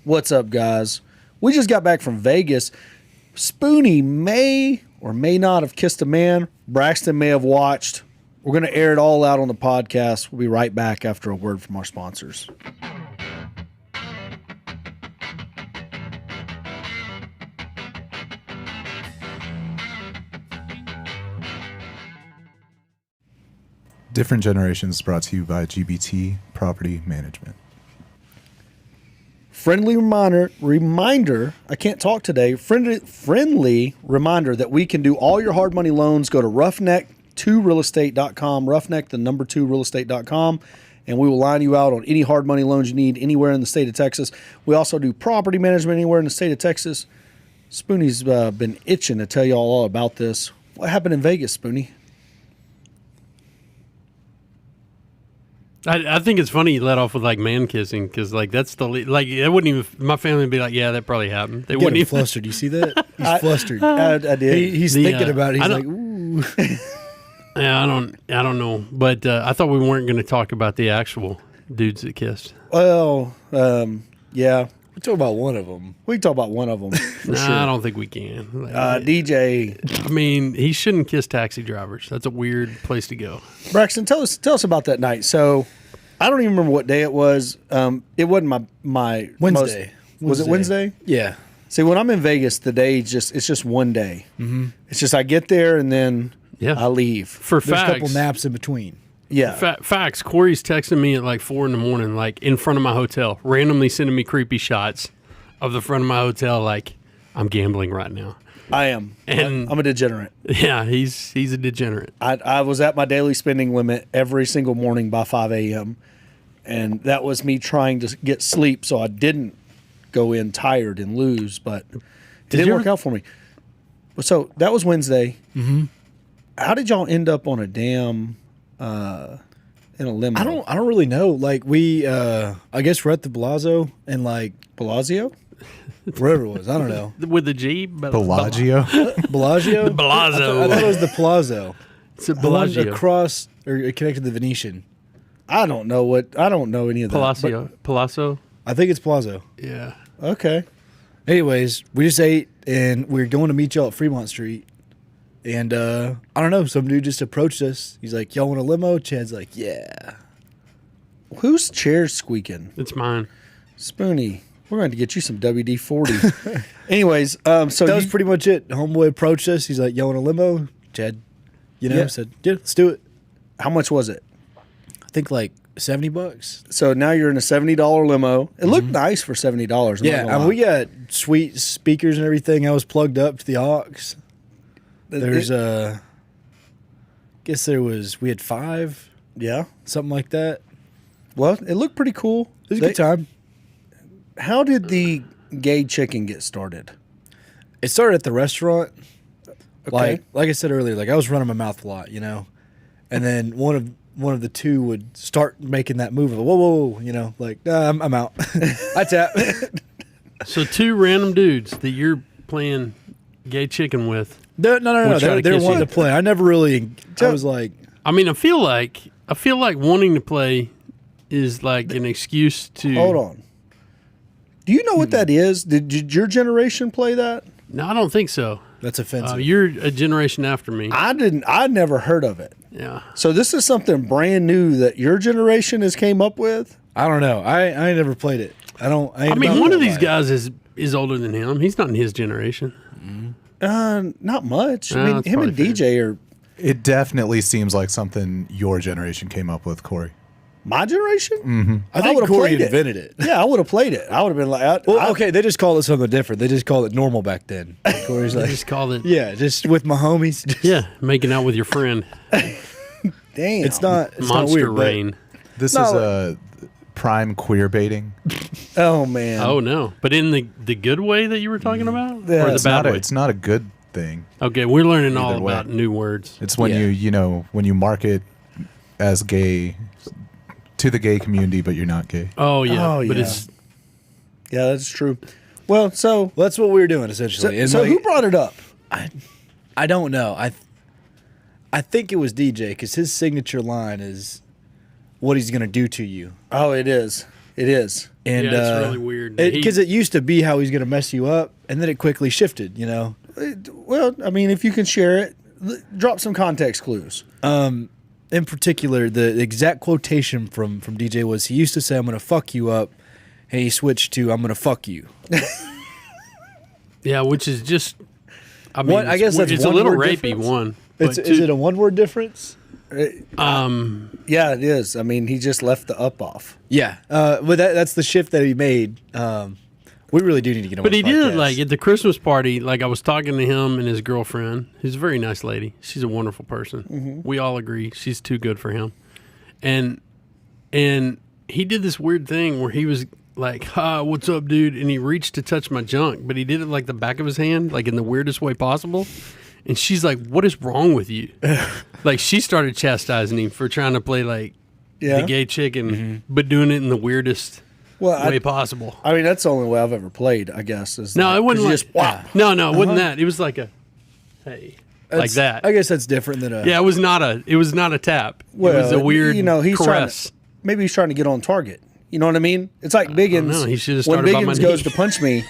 What's up, guys? We just got back from Vegas. Spoonie may or may not have kissed a man. Braxton may have watched. We're going to air it all out on the podcast. We'll be right back after a word from our sponsors. Different Generations brought to you by GBT Property Management. Friendly reminder, I can't talk today. Friendly reminder that we can do all your hard money loans. Go to roughneck2realestate.com, roughneck, the number 2 realestate.com, and we will line you out on any hard money loans you need anywhere in the state of Texas. We also do property management anywhere in the state of Texas. Spoonie's been itching to tell you all about this. What happened in Vegas, Spoonie? I think it's funny you let off with like man kissing because like that's the like it wouldn't even my family would be like, yeah, that probably happened. They wouldn't even flustered. You see that? He's flustered. I did. He's thinking about it. He's like, ooh. Yeah, I don't know, but I thought we weren't going to talk about the actual dudes that kissed. Well, yeah. We talk about one of them. We can talk about one of them for sure. I don't think we can. DJ. I mean, he shouldn't kiss taxi drivers. That's a weird place to go. Braxton, tell us about that night. So, I don't even remember what day it was. It wasn't my Wednesday. Was it Wednesday? Yeah. See, when I'm in Vegas, the day it's just one day. Mm-hmm. It's just I get there and then I leave. There's a couple naps in between. Yeah. Facts. Corey's texting me at like 4 a.m, like in front of my hotel, randomly sending me creepy shots of the front of my hotel. Like, I'm gambling right now. I am. And I'm a degenerate. Yeah, he's a degenerate. I was at my daily spending limit every single morning by 5 a.m. And that was me trying to get sleep so I didn't go in tired and lose. But it didn't work out for me. So that was Wednesday. Mm-hmm. How did y'all end up on a damn... in a limo? I don't really know. Like we, I guess we're at the Bellagio and like Bellagio, wherever it was. I don't know. With the G, Bellagio. Bellagio. The Bellagio. I thought it was the Palazzo. It's a Bellagio. Across or connected to the Venetian. I don't know any of that. Palazzo. I think it's Palazzo. Yeah. Okay. Anyways, we just ate and we are going to meet y'all at Fremont Street. And I don't know, some dude just approached us. He's like, y'all want a limo? Chad's like, yeah. Whose chair's squeaking? It's mine. Spoonie, we're going to get you some WD-40. Anyways, so that was pretty much it. Homeboy approached us. He's like, y'all want a limo? Chad, said, yeah, let's do it. How much was it? I think like $70. So now you're in a $70 limo. It looked nice for $70. Yeah, and we got sweet speakers and everything. I was plugged up to the aux. There's guess we had 5. Yeah. Something like that. Well, it looked pretty cool. It was a good time. How did the gay chicken get started? It started at the restaurant. Okay. Like I said earlier, like I was running my mouth a lot, and then one of the two would start making that move of whoa, like I'm out. I tap. So 2 random dudes that you're playing gay chicken with. No. They're wanting to play. I never really. I was like. I mean, I feel like wanting to play is like an excuse to. Hold on. Do you know what that is? Did your generation play that? No, I don't think so. That's offensive. You're a generation after me. I never heard of it. Yeah. So this is something brand new that your generation has came up with? I don't know. I never played it. I mean, one of these guys is older than him. He's not in his generation. Not much. I mean, that's him and probably DJ are... It definitely seems like something your generation came up with, Corey. My generation? Mm-hmm. I think would've Corey played it. invented it. Yeah, I would have played it. I would have been like... Okay, they just called it something different. They just called it normal back then. Corey's They like, just called it. yeah, just with my homies. Yeah, making out with your friend. Damn. It's not Monster weird. rain. This is a prime queer baiting. Oh, man. Oh no! But in the good way that you were talking about, Yeah, or the It's bad not, way? it's not a good thing. Okay, we're learning all Either way. about new words. It's when Yeah. when you market as gay to the gay community, but you're not gay. Oh yeah, Oh, but yeah. it's Yeah, that's true. Well, so... Well, that's what we were doing essentially. And So like, who brought it up? I don't know. I think it was DJ because his signature line is, "What he's gonna do to you." Oh, it is. It is. And Yeah, it's really weird. Because it used to be how he's going to mess you up, and then it quickly shifted, you know? Well, I mean, if you can share it, drop some context clues. In particular, the exact quotation from DJ was, he used to say, I'm going to fuck you up, and he switched to, I'm going to fuck you. Yeah, which is just, I mean, I guess that's it's a one little word rapey difference? one. Is it a one-word difference? Yeah, it is. I mean, he just left the up off. Yeah. But that's the shift that he made. We really do need to get him But on he the did, podcast. like, at the Christmas party, like, I was talking to him and his girlfriend, who's a very nice lady. She's a wonderful person. Mm-hmm. We all agree she's too good for him. And he did this weird thing where he was like, what's up, dude? And he reached to touch my junk, but he did it like the back of his hand, like in the weirdest way possible. And she's like, what is wrong with you? Like, she started chastising him for trying to play, like, the gay chicken, but doing it in the weirdest way possible. I mean, that's the only way I've ever played, I guess. Is No, it wasn't like, just wow. No, it wasn't that. It was like a, hey, like that. I guess that's different than a... Yeah, it was not a tap. Well, it was a weird, he's caress. maybe he's trying to get on target. You know what I mean? It's like Biggins. know. He should have when started by my Biggins knee. goes to punch me,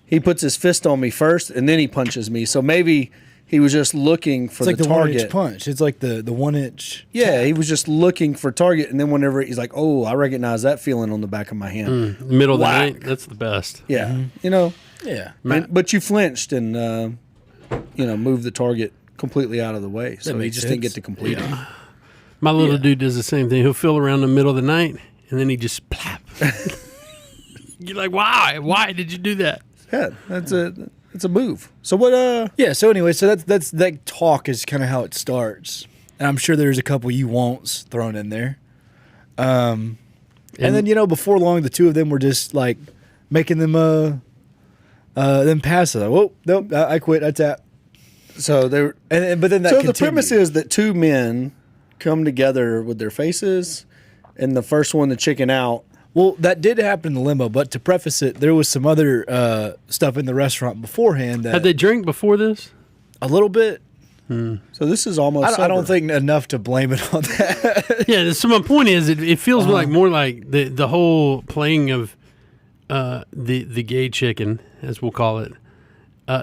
he puts his fist on me first, and then he punches me. So maybe he was just looking for It's like the target. 1-inch punch. It's like the 1-inch... Yeah, he was just looking for target, and then whenever he's like, "Oh, I recognize that feeling on the back of my hand." Middle of the Whack. night. That's the best. Yeah, you know. Yeah. But you flinched and moved the target completely out of the way, so he makes just didn't get sense. to complete it. My little dude does the same thing. He'll feel around the middle of the night, and then he just plap. You're like, why? Why did you do that? Yeah, it's a move. So what? Yeah, so anyway, so that's that talk is kind of how it starts. And I'm sure there's a couple you won'ts thrown in there. And then, before long, the two of them were just, like, making them pass it. Like, whoa, nope, I quit, I tap. So they were. But then that So continued. the premise is that two men come together with their faces, and the first one to chicken out. Well, that did happen in the limo, but to preface it, there was some other stuff in the restaurant beforehand that... Had they drank before this? A little bit. So this is almost. I don't sober. think enough to blame it on that. Yeah, so my point is, it feels like more like the whole playing of the gay chicken, as we'll call it,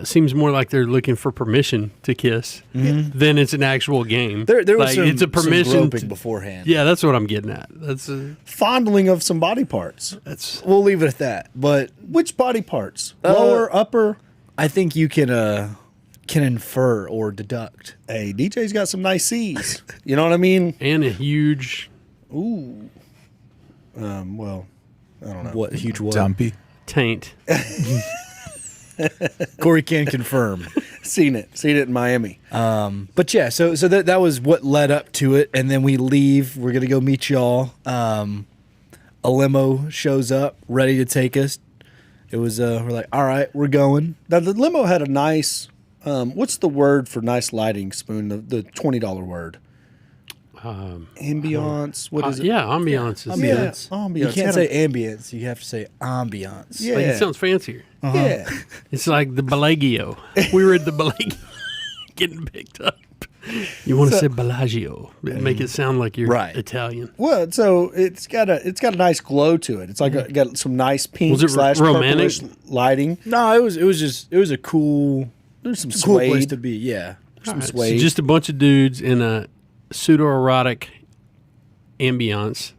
seems more like they're looking for permission to kiss than it's an actual game. There was like, some, it's a permission some groping to- beforehand. Yeah, that's what I'm getting at. fondling of some body parts. That's We'll leave it at that. But Which body parts? Lower, upper. I think you can infer or deduct. Hey, DJ's got some nice C's. You know what I mean? and a huge Ooh. Well, I don't know. What huge what? Dumpy. taint. Corey can confirm. Seen it in Miami. But yeah, so that was what led up to it, and then we leave. We're gonna go meet y'all. A limo shows up, ready to take us. It was we're like, all right, we're going. Now the limo had a nice. What's the word for nice lighting, Spoon? The $20 word. Ambiance. What is it? Yeah, ambiance. Is Ambiance. ambiance. You Had can't a- say ambience. You have to say ambiance. Yeah. Like, it sounds fancier. Yeah. It's like the Bellagio. We were at the Bellagio getting picked up. You want to say Bellagio, make it sound like you're Right. Italian. Well, so it's got a nice glow to it. It's like got some nice pink Was it slash romantic? purplish lighting. No, it was a cool, There's some cool place suede. to be. Yeah. Some All right, so suede. just a bunch of dudes in a pseudo-erotic ambiance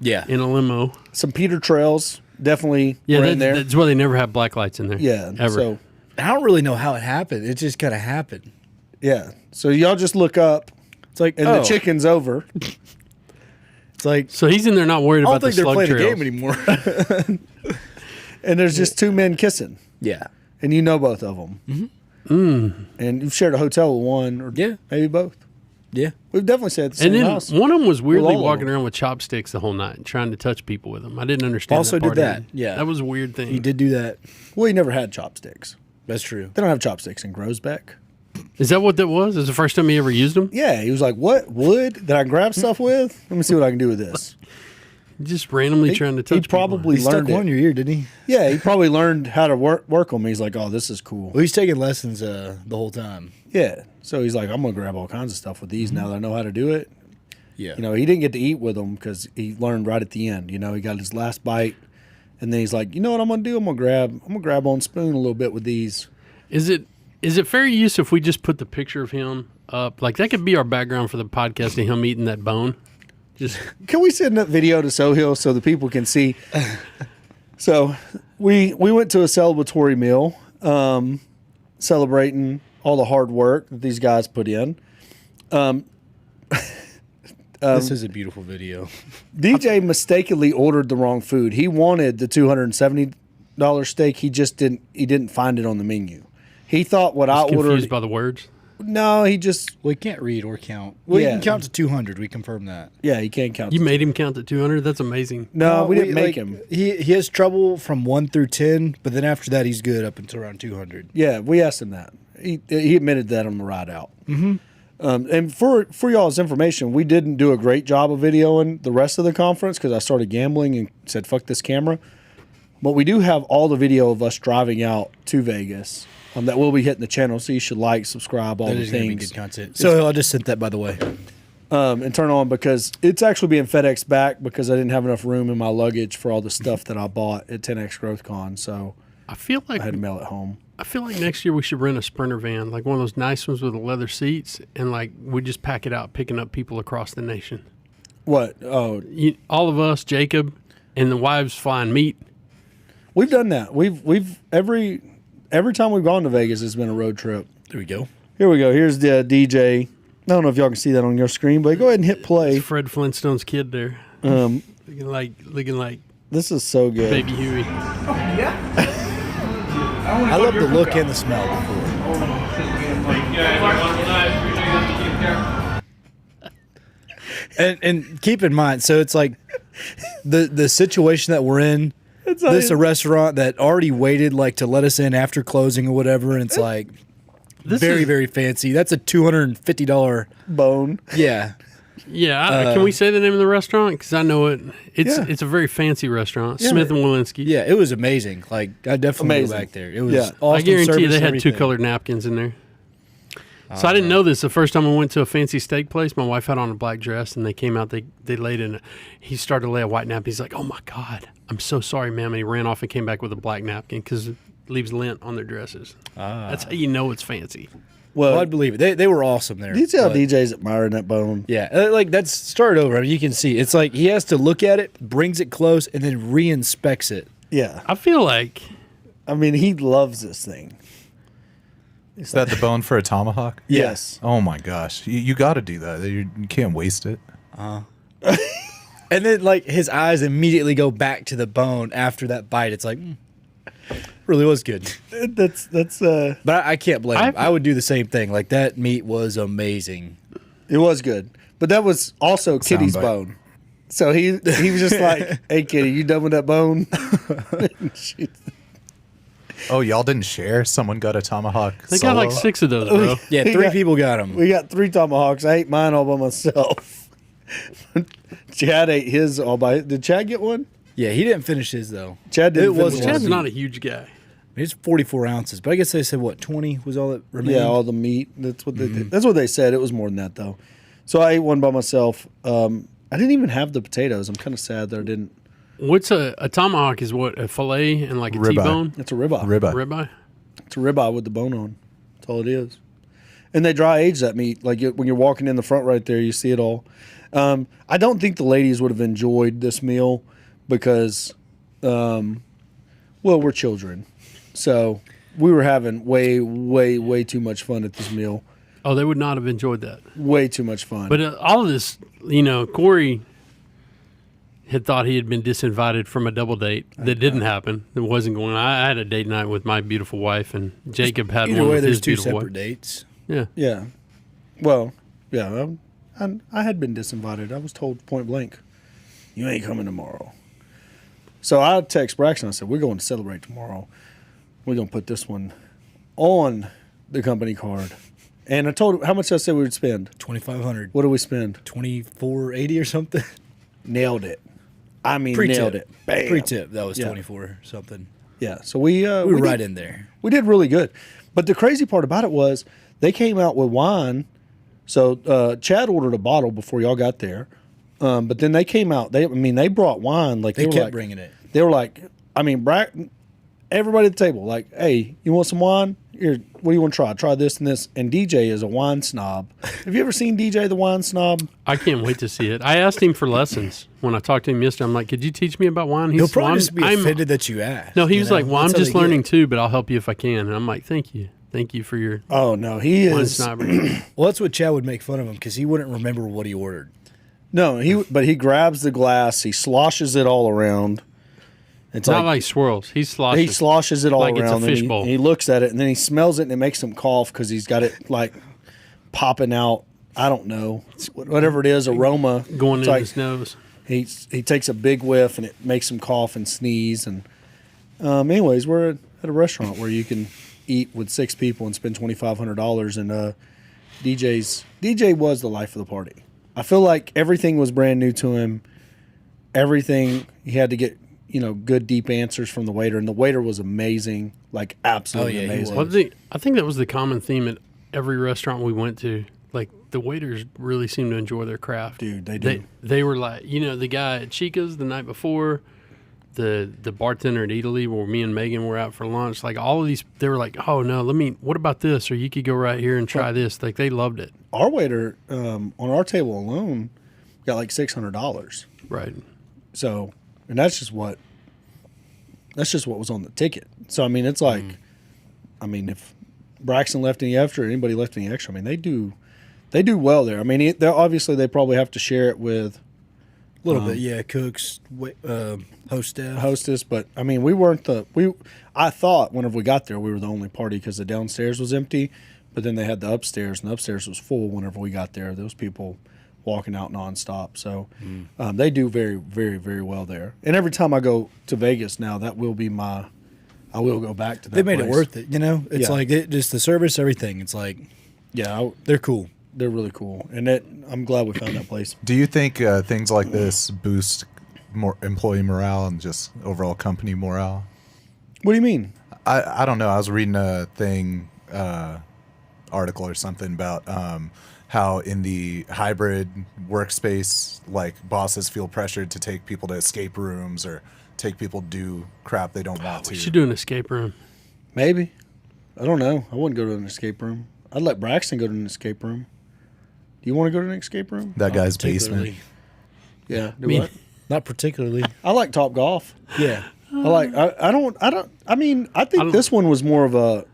Yeah. in a limo. Some Peter Trails definitely Yeah, were in there. that's why they never have black lights in there. Yeah. ever. So I don't really know how it happened. It just kind of happened. yeah. So y'all just look up It's like, and oh, the chicken's over. It's like, So he's in there not worried I don't about the think they're slug playing trails. a game anymore. And there's just two men kissing. yeah. And you know both of them. And you've shared a hotel with one or Yeah. maybe both. Yeah. We've definitely stayed at the And same then house. one of them was weirdly all of walking them. around with chopsticks the whole night, trying to touch people with them. I didn't understand. Also that part did that, either. yeah. that was a weird thing. He did do that. Well, he never had chopsticks. That's true. They don't have chopsticks in Grosbeck. Is that what that was? Is the first time he ever used them? Yeah, he was like, "What wood that I can grab stuff with? Let me see what I can do with this." Just randomly trying to touch. He probably He stuck learned one in it. your ear, didn't he? Yeah, he probably learned how to work them. He's like, "Oh, this is cool." Well, he's taking lessons the whole time. Yeah, so he's like, "I'm gonna grab all kinds of stuff with these now that I know how to do it." Yeah. You know, he didn't get to eat with them because he learned right at the end. You know, he got his last bite, And then he's like, you know what I'm gonna do? I'm gonna grab on Spoon a little bit with these. Is it fair use if we just put the picture of him up? Like that could be our background for the podcast of him eating that bone. Just Can we send that video to Sohill so the people can see? So we went to a celebratory meal, celebrating all the hard work that these guys put in. This is a beautiful video. DJ mistakenly ordered the wrong food. He wanted the $270 steak. He just didn't find it on the menu. He thought what I confused ordered. by the words. No, he just We can't read or count. Well, you Yeah. can count to 200. We confirm that. he can't count. You made him count to 200. That's amazing. No, we didn't make him. He has trouble from 1 through 10, but then after that, he's good up until around 200. Yeah, we asked him that. He admitted that on the ride out. Mm-hmm. And for y'all's information, we didn't do a great job of videoing the rest of the conference because I started gambling and said, fuck this camera. But we do have all the video of us driving out to Vegas that will be hitting the channel. So you should like, subscribe, all That the is going to be things. good content. So I just sent that, by the way. And turn on because it's actually being FedEx back because I didn't have enough room in my luggage for all the stuff that I bought at 10X GrowthCon. So I feel like I had to mail it home. I feel like next year we should rent a Sprinter van, like one of those nice ones with the leather seats, and like we just pack it out, picking up people across the nation. What? Oh, All of us, Jacob, and the wives flying meat. we've done that. We've every time we've gone to Vegas, it's been a road trip. There we go. Here we go. Here's the DJ. I don't know if y'all can see that on your screen, but go ahead and hit play. It's Fred Flintstone's kid there, Um, looking like this is so good. Baby Huey. I love the look and the smell before. And keep in mind, so it's like the situation that we're in. This a restaurant that already waited like to let us in after closing or whatever, and it's like very fancy. That's a $250. Bone. Yeah. Yeah, can we say the name of the restaurant? Because I know it. Yeah. It's a very fancy restaurant, Yeah. Smith and Walensky. Yeah, it was amazing. Like I definitely Amazing. go back there. It was Yeah. awesome. I guarantee you service, they had everything. 2 colored napkins in there. So I didn't know this the first time I went to a fancy steak place. My wife had on a black dress, and they came out. They laid in. He started to lay a white napkin. He's like, "Oh my God, I'm so sorry, ma'am." And he ran off and came back with a black napkin because it leaves lint on their dresses. That's how you know it's fancy. Well, I'd believe it. They were awesome there. You see how but- DJ's admiring that bone? Yeah, like that's started over. I mean, you can see it's like he has to look at it, brings it close, and then re-inspects it. Yeah. I feel like I mean, he loves this thing. Is that the bone for a tomahawk? Yes. Oh my gosh, you got to do that. You can't waste it. And then like his eyes immediately go back to the bone after that bite. It's like really was good. That's But I can't blame him. I've- I would do the same thing. Like that meat was amazing. it was good. But that was also Kitty's Soundbite. bone. So he was just like, "Hey Kitty, you done with that bone?" She- Oh, y'all didn't share? Someone got a tomahawk. they got like solo? 6 of those, bro. Yeah, He 3 got- people got him. We got 3 tomahawks. I ate mine all by myself. Chad ate his all by. Did Chad get one? Yeah, he didn't finish his though. Chad didn't It was finish one. Chad's his. not a huge guy. It's 44 ounces, but I guess they said what 20 was all that remained. Yeah, all the meat. That's what they did. That's what they said. It was more than that though. So I ate one by myself. I didn't even have the potatoes. I'm kind of sad that I didn't. What's a tomahawk? Is what a fillet and like a Ribeye. T-bone It's a ribeye. Ribeye. ribeye. It's a ribeye with the bone on. That's all it is. And they dry age that meat. Like when you're walking in the front right there, you see it all. I don't think the ladies would have enjoyed this meal because, well, we're children. So we were having way too much fun at this meal. Oh, they would not have enjoyed that. Way too much fun. But all of this, Corey had thought he had been disinvited from a double date that didn't happen. It wasn't going. I had a date night with my beautiful wife, and Jacob had Either one way, with there's his 2 beautiful separate wife. dates. Yeah, yeah. Well, yeah. I had been disinvited. I was told point blank, "You ain't coming tomorrow." So I text Braxton. I said, "We're going to celebrate tomorrow. We're going to put this one on the company card." And I told him how much I said we would spend. 2,500. What do we spend? 24.80 or something. Nailed it. I mean, Pre-tip. nailed it. Bam. Pre-tip. That was Yeah. 24 something. Yeah. So we We were right in there. We did really good. But the crazy part about it was they came out with wine. So Chad ordered a bottle before y'all got there. But then they came out. They brought wine. Like They were kept like, bringing it. They were like, I mean, everybody at the table, like, hey, you want some wine? Here, what do you want to try? Try this and this. And DJ is a wine snob. Have you ever seen DJ the wine snob? I can't wait to see it. I asked him for lessons when I talked to him yesterday. I'm like, could you teach me about wine? He'll probably just be offended that you asked. No, he was like, well, I'm just learning too, but I'll help you if I can. And I'm like, thank you. Thank you for your Oh, no, he wine is. snobbery. Well, that's what Chad would make fun of him because he wouldn't remember what he ordered. No, but he grabs the glass, he sloshes it all around. It's not like swirls. He sloshes it all like around. It's a fishbowl. And he looks at it, and then he smells it, and it makes him cough because he's got it like popping out. I don't know, whatever it is, aroma going in his nose. He takes a big whiff, and it makes him cough and sneeze. And anyways, we're at a restaurant where you can eat with 6 people and spend $2,500. And DJ was the life of the party. I feel like everything was brand new to him. Everything he had to get. Good deep answers from the waiter, and the waiter was amazing, like absolutely amazing. Well, I think that was the common theme at every restaurant we went to. Like the waiters really seemed to enjoy their craft. Dude, they do. They were like, the guy at Chica's the night before, the bartender at Italy where me and Megan were out for lunch. Like all of these, they were like, oh no, what about this? Or you could go right here and try this. Like they loved it. Our waiter on our table alone got like $600. Right. So. And that's just what was on the ticket. So I mean, it's like, if Braxton left any extra, or anybody left any extra, I mean, they do well there. I mean, obviously they probably have to share it with a little bit, yeah, cooks, hostess. But I mean, we weren't I thought whenever we got there, we were the only party because the downstairs was empty, but then they had the upstairs, and the upstairs was full. Whenever we got there, those people walking out nonstop. So they do very, very, very well there. And every time I go to Vegas now, I will go back to that. They made place. it worth it, It's like just the service, everything. It's like, they're cool. They're really cool, and I'm glad we found that place. Do you think things like this boost more employee morale and just overall company morale? What do you mean? I don't know. I was reading a thing, article or something about how in the hybrid workspace, like bosses feel pressured to take people to escape rooms or take people to do crap they don't want to. We should do an escape room. Maybe. I don't know. I wouldn't go to an escape room. I'd let Braxton go to an escape room. Do you want to go to an escape room? That guy's basement. Yeah. Not particularly. I like Top Golf. Yeah. I think this one was more of a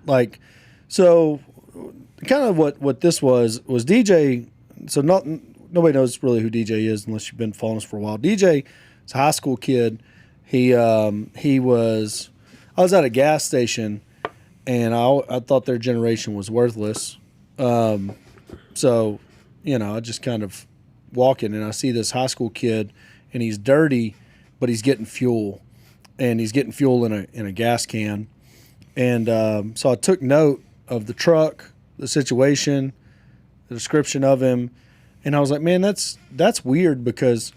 kind of what this was DJ. So nobody knows really who DJ is unless you've been following us for a while. DJ is a high school kid. I was at a gas station, and I thought their generation was worthless. So, I just kind of walk in, and I see this high school kid, and he's dirty, but he's getting fuel, and he's getting fuel in a gas can. And so I took note of the truck, the situation, the description of him, and I was like, man, that's weird because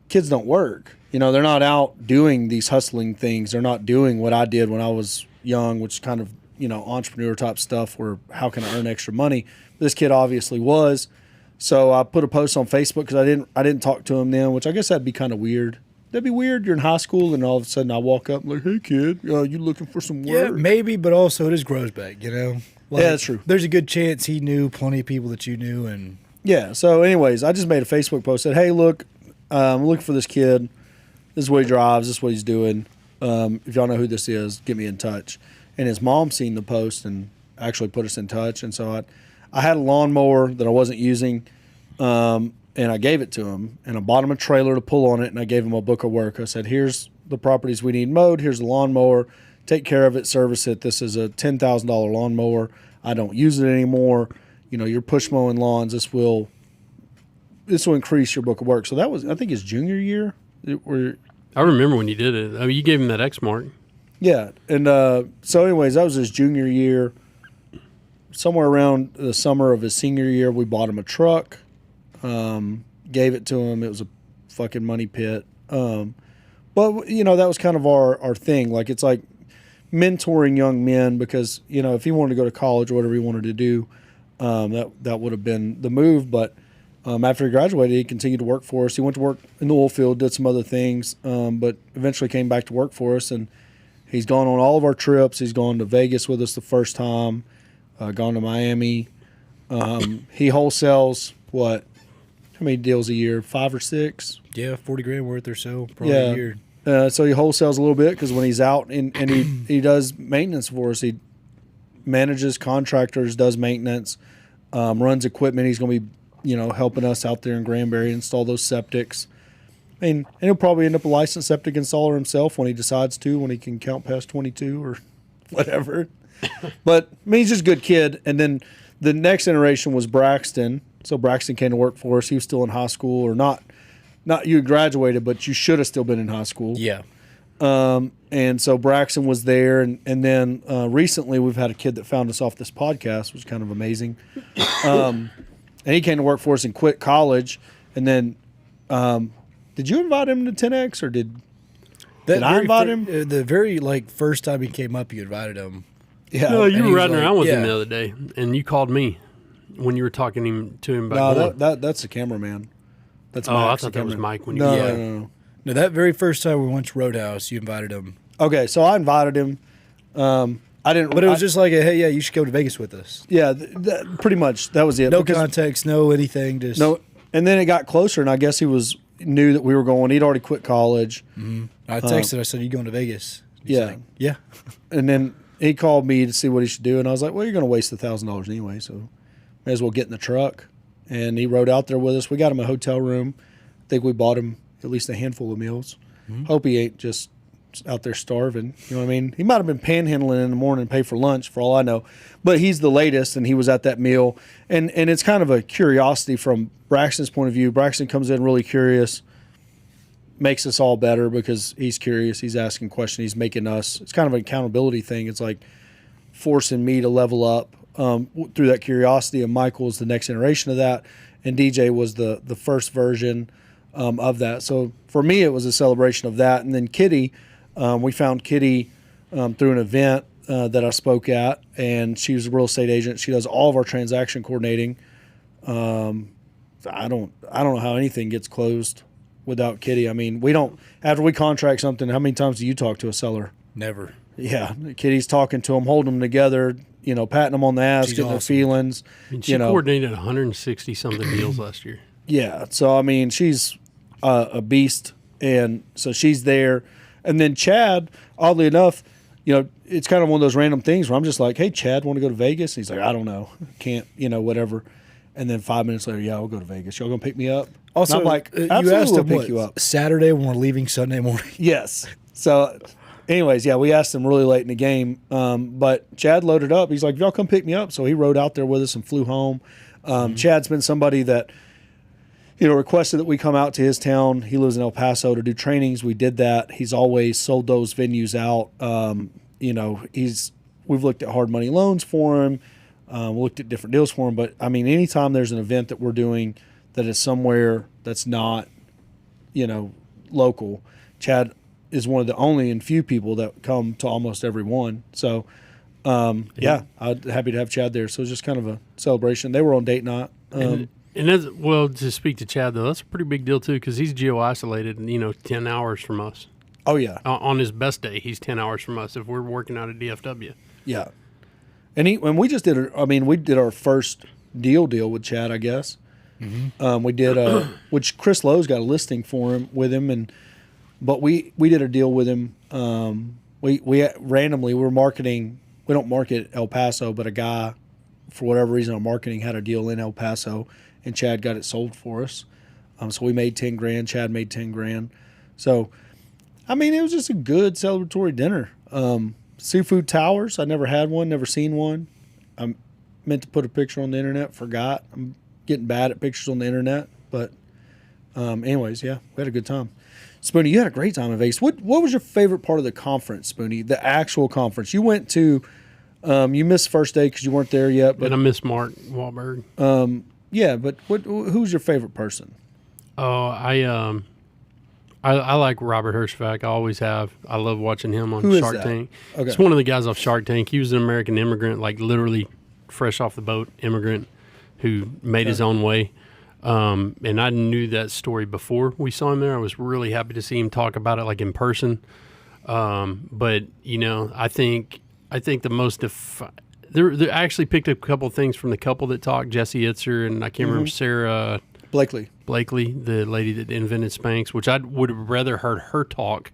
kids don't work. They're not out doing these hustling things. They're not doing what I did when I was young, which is kind of, entrepreneur type stuff where how can I earn extra money? This kid obviously was. So I put a post on Facebook because I didn't talk to him then, which I guess that'd be kind of weird. That'd be weird. You're in high school, and all of a sudden I walk up and like, hey, kid, you looking for some work? Yeah, maybe, but also it is Grosbeck, Yeah, that's true. There's a good chance he knew plenty of people that you knew. And yeah, so anyways, I just made a Facebook post, said, hey, look, I'm looking for this kid. This is what he drives. This is what he's doing. If y'all know who this is, get me in touch. And his mom seen the post and actually put us in touch. And so I had a lawnmower that I wasn't using, and I gave it to him. And I bought him a trailer to pull on it, and I gave him a book of work. I said, here's the properties we need mowed. Here's the lawnmower. Take care of it, service it. This is a $10,000 lawnmower. I don't use it anymore. You're push mowing lawns. This will increase your book of work. So that was, I think, his junior year. I remember when you did it. I mean, you gave him that X mark. Yeah, and so anyways, that was his junior year. Somewhere around the summer of his senior year, we bought him a truck, gave it to him. It was a fucking money pit. But, that was kind of our thing. Like, it's like mentoring young men because, if he wanted to go to college or whatever he wanted to do, that would have been the move. But After he graduated, he continued to work for us. He went to work in the oil field, did some other things, but eventually came back to work for us. And he's gone on all of our trips. He's gone to Vegas with us the first time, gone to Miami. He wholesales, what? How many deals a year? 5 or 6? Yeah, 40 grand worth or so, probably a year. So he wholesales a little bit because when he's out and he does maintenance for us, he manages contractors, does maintenance, runs equipment. He's going to be, helping us out there in Granbury install those septics. And he'll probably end up a licensed septic installer himself when he decides to, when he can count past 22 or whatever. But he's just a good kid. And then the next generation was Braxton. So Braxton came to work for us. He was still in high school, or not you had graduated, but you should have still been in high school. Yeah. And so Braxton was there. And then recently we've had a kid that found us off this podcast, which was kind of amazing. And he came to work for us and quit college. And then did you invite him to 10X, or did I invite him? The very first time he came up, you invited him. Yeah. No, you were riding around with him yeah. the other day, and you called me when you were talking to him about going. That's the cameraman. That's Oh, Max, I thought the that was cameraman. Mike when you No, were no. No, that very first time we went to Roadhouse, you invited him. Okay, so I invited him. I didn't, But it was just like, hey, yeah, you should go to Vegas with us. yeah, pretty much that was it. No Because- context, no anything, just no. And then it got closer, and I guess he knew that we were going. He'd already quit college. I texted. I said, "You going to Vegas?" He's Yeah. like, yeah. And then he called me to see what he should do, and I was like, "Well, you're going to waste $1,000 anyway, so may as well get in the truck." And he rode out there with us. We got him a hotel room. I think we bought him at least a handful of meals. Hope he ain't just out there starving. You know what I mean? He might have been panhandling in the morning and pay for lunch, for all I know. But he's the latest, and he was at that meal. And it's kind of a curiosity from Braxton's point of view. Braxton comes in really curious, makes us all better because he's curious. He's asking questions. He's making us. It's kind of an accountability thing. It's like forcing me to level up through that curiosity. And Michael's the next generation of that. And DJ was the first version of that. So for me, it was a celebration of that. And then Kitty, we found Kitty through an event that I spoke at, and she was a real estate agent. She does all of our transaction coordinating. I don't know how anything gets closed without Kitty. I mean, we don't, after we contract something, how many times do you talk to a seller? Never. Yeah, Kitty's talking to them, holding them together, patting them on the ass, She's getting their awesome. feelings. I mean, she coordinated 160 something deals last year. Yeah, so I mean, she's a beast, and so she's there. And then Chad, oddly enough, it's kind of one of those random things where I'm just like, "Hey, Chad, want to go to Vegas?" And he's like, "I don't know, can't, whatever." And then 5 minutes later, "Yeah, I'll go to Vegas. Y'all gonna pick me up?" Also, and I'm like, you "Absolutely, asked we'll him pick you up." Saturday when we're leaving Sunday morning. Yes. So, anyways, yeah, we asked him really late in the game, but Chad loaded up. He's like, "Y'all come pick me up." So he rode out there with us and flew home. Chad's been somebody that, requested that we come out to his town. He lives in El Paso to do trainings. We did that. He's always sold those venues out. We've looked at hard money loans for him. Looked at different deals for him. But I mean, anytime there's an event that we're doing that is somewhere that's not, local, Chad is one of the only and few people that come to almost every one. So, I'm happy to have Chad there. So it's just kind of a celebration. They were on date night. And that's, well, to speak to Chad, though, that's a pretty big deal, too, because he's geo-isolated, 10 hours from us. Oh, yeah. On his best day, he's 10 hours from us if we're working out of DFW. Yeah. And we just we did our first deal with Chad, I guess. Mm-hmm. We did, which Chris Lowe's got a listing for him with him, but we did a deal with him. We randomly, we're marketing, we don't market El Paso, but a guy, for whatever reason, our marketing had a deal in El Paso, and Chad got it sold for us. So we made 10 grand. Chad made 10 grand. So, I mean, it was just a good celebratory dinner. Seafood towers. I never had one, never seen one. I meant to put a picture on the internet, forgot. I'm getting bad at pictures on the internet. But anyways, yeah, we had a good time. Spoonie, you had a great time in Vegas. What was your favorite part of the conference, Spoonie, the actual conference? You went to, you missed the first day because you weren't there yet. But, and I miss Mark Wahlberg. Yeah, but who's your favorite person? Oh, I like Robert Hirschvac. I always have. I love watching him on Who is Shark that? Tank. Okay. He's one of the guys off Shark Tank. He was an American immigrant, like literally fresh off the boat immigrant who made his own way. And I knew that story before we saw him there. I was really happy to see him talk about it like in person. But you know, I think the most I actually picked up a couple of things from the couple that talked, Jesse Itzer and I can't remember Sarah Blakely, the lady that invented Spanx, which I would have rather heard her talk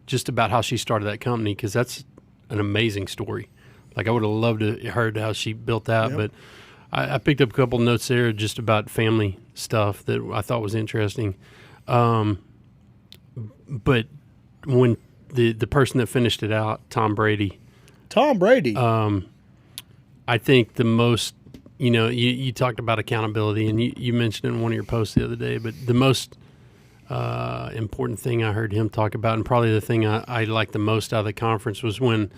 just about how she started that company, because that's an amazing story. Like I would have loved to heard how she built that, but I picked up a couple notes there just about family stuff that I thought was interesting. But when the person that finished it out, Tom Brady, I think the most, you know, you talked about accountability, and you mentioned it in one of your posts the other day, but the most important thing I heard him talk about, and probably the thing I liked the most out of the conference, was when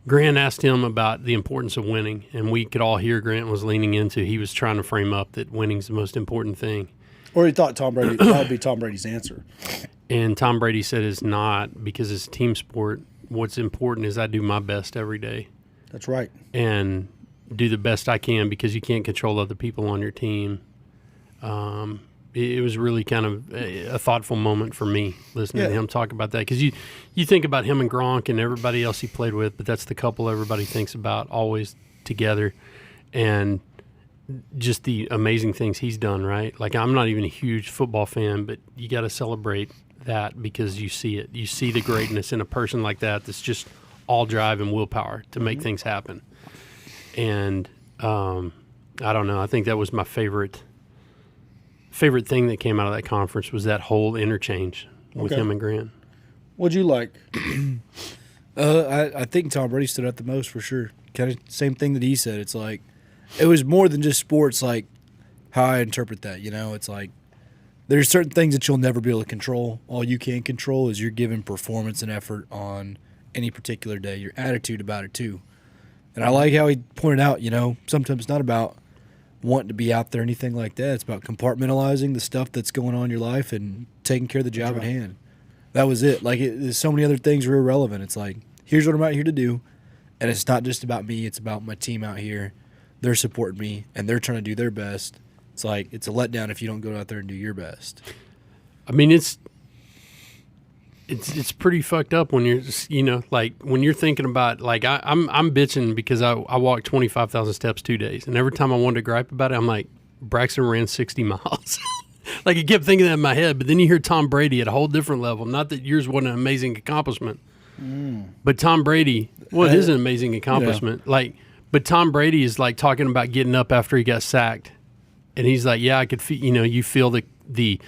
Grant asked him about the importance of winning, and we could all hear Grant was leaning into, he was trying to frame up that winning's the most important thing. or he thought Tom Brady that would be Tom Brady's answer. And Tom Brady said it's not, because it's a team sport. What's important is I do my best every day. That's right. And do the best I can, because you can't control other people on your team. It was really kind of a thoughtful moment for me listening to him talk about that, because you think about him and Gronk and everybody else he played with, but that's the couple everybody thinks about always together, and just the amazing things he's done, right? Like, I'm not even a huge football fan, but you got to celebrate that, because you see it. You see the greatness in a person like that that's just all drive and willpower to make things happen. And I don't know. I think that was my favorite thing that came out of that conference, was that whole interchange with him and Grant. What'd you like? I think Tom Brady stood out the most for sure. Kind of same thing that he said. It's like, it was more than just sports, like how I interpret that, you know? It's like, there's certain things that you'll never be able to control. All you can control is you're giving performance and effort on any particular day, your attitude about it too. And I like how he pointed out, you know, sometimes it's not about wanting to be out there or anything like that. It's about compartmentalizing the stuff that's going on in your life and taking care of the job at hand. That was it. Like, there's so many other things were irrelevant. It's like, here's what I'm out here to do, and it's not just about me. It's about my team out here. They're supporting me, and they're trying to do their best. It's like, it's a letdown if you don't go out there and do your best. I mean, it's pretty fucked up when you're, you know, like when you're thinking about, like, I'm bitching because I walked 25,000 steps 2 days, and every time I wanted to gripe about it, I'm like, Braxton ran 60 miles. Like, I kept thinking that in my head, but then you hear Tom Brady at a whole different level. Not that yours wasn't an amazing accomplishment, but Tom Brady, well, it is an amazing accomplishment. Yeah. Like, but Tom Brady is like talking about getting up after he got sacked, and he's like, yeah, I could feel, you know, you feel the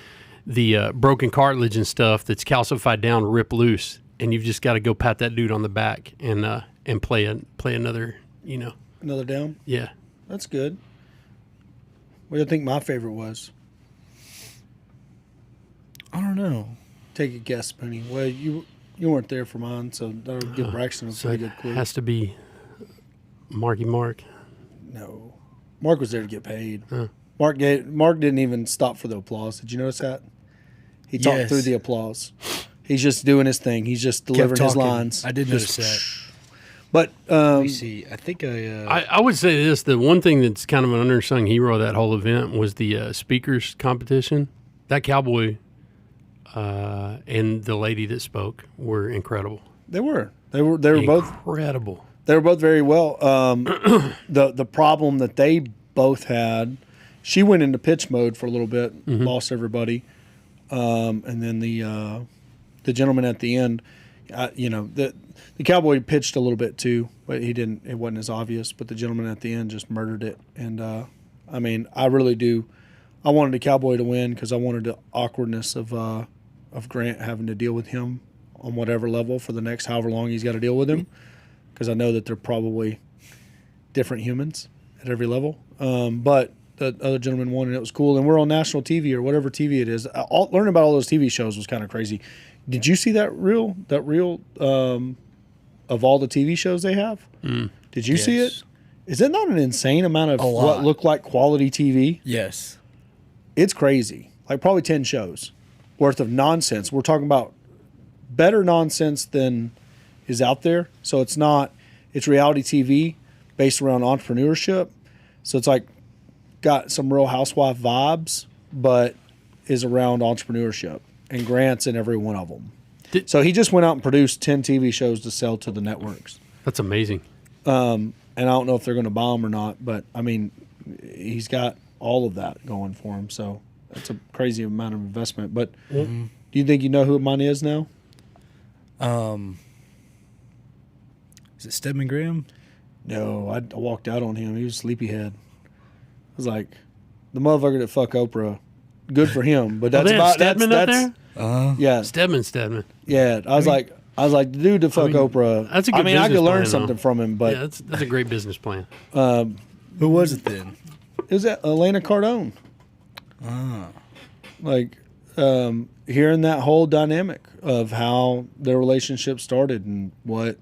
broken cartilage and stuff that's calcified down rip loose, and you've just got to go pat that dude on the back and play another, you know. Another down? Yeah. That's good. What do you think my favorite was? I don't know. Take a guess, Penny. Well, you weren't there for mine, so that'll give Braxton a pretty good clue. Has to be Marky Mark. No. Mark was there to get paid. Mark didn't even stop for the applause. Did you notice that? He talked through the applause. He's just doing his thing. He's just delivering his lines. I did notice that. But let me see. I think I would say this: the one thing that's kind of an unsung hero of that whole event was the speakers competition. That cowboy and the lady that spoke were incredible. They were both incredible. They were both very well. The problem that they both had, she went into pitch mode for a little bit, lost everybody, and then the gentleman at the end, the cowboy pitched a little bit too, but he didn't. It wasn't as obvious. But the gentleman at the end just murdered it. And I mean, I really do. I wanted the cowboy to win because I wanted the awkwardness of Grant having to deal with him on whatever level for the next however long he's got to deal with him, because I know that they're probably different humans at every level. But the other gentleman won, and it was cool. And we're on national TV or whatever TV it is. Learning about all those TV shows was kind of crazy. Did you see that reel of all the TV shows they have? Did you see it? Is it not an insane amount of what looked like quality TV? Yes. It's crazy. Like probably 10 shows worth of nonsense. We're talking about better nonsense than is out there. So it's reality TV based around entrepreneurship. So it's like got some Real Housewife vibes, but is around entrepreneurship, and Grant's in every one of them. So he just went out and produced 10 TV shows to sell to the networks. That's amazing. And I don't know if they're going to buy them or not, but I mean, he's got all of that going for him. So that's a crazy amount of investment. But do you think you know who mine is now? Is it Stedman Graham? No, I walked out on him. He was a sleepyhead. I was like, the motherfucker that fuck Oprah. Good for him, but that's they have about Stedman up there? Yeah, Stedman. yeah. I was like, the dude to fuck Oprah. That's a good I mean, I could business learn plan, something though. from him, but Yeah, that's a great business plan. Who was it then? it was that Elena Cardone. Like hearing that whole dynamic of how their relationship started and what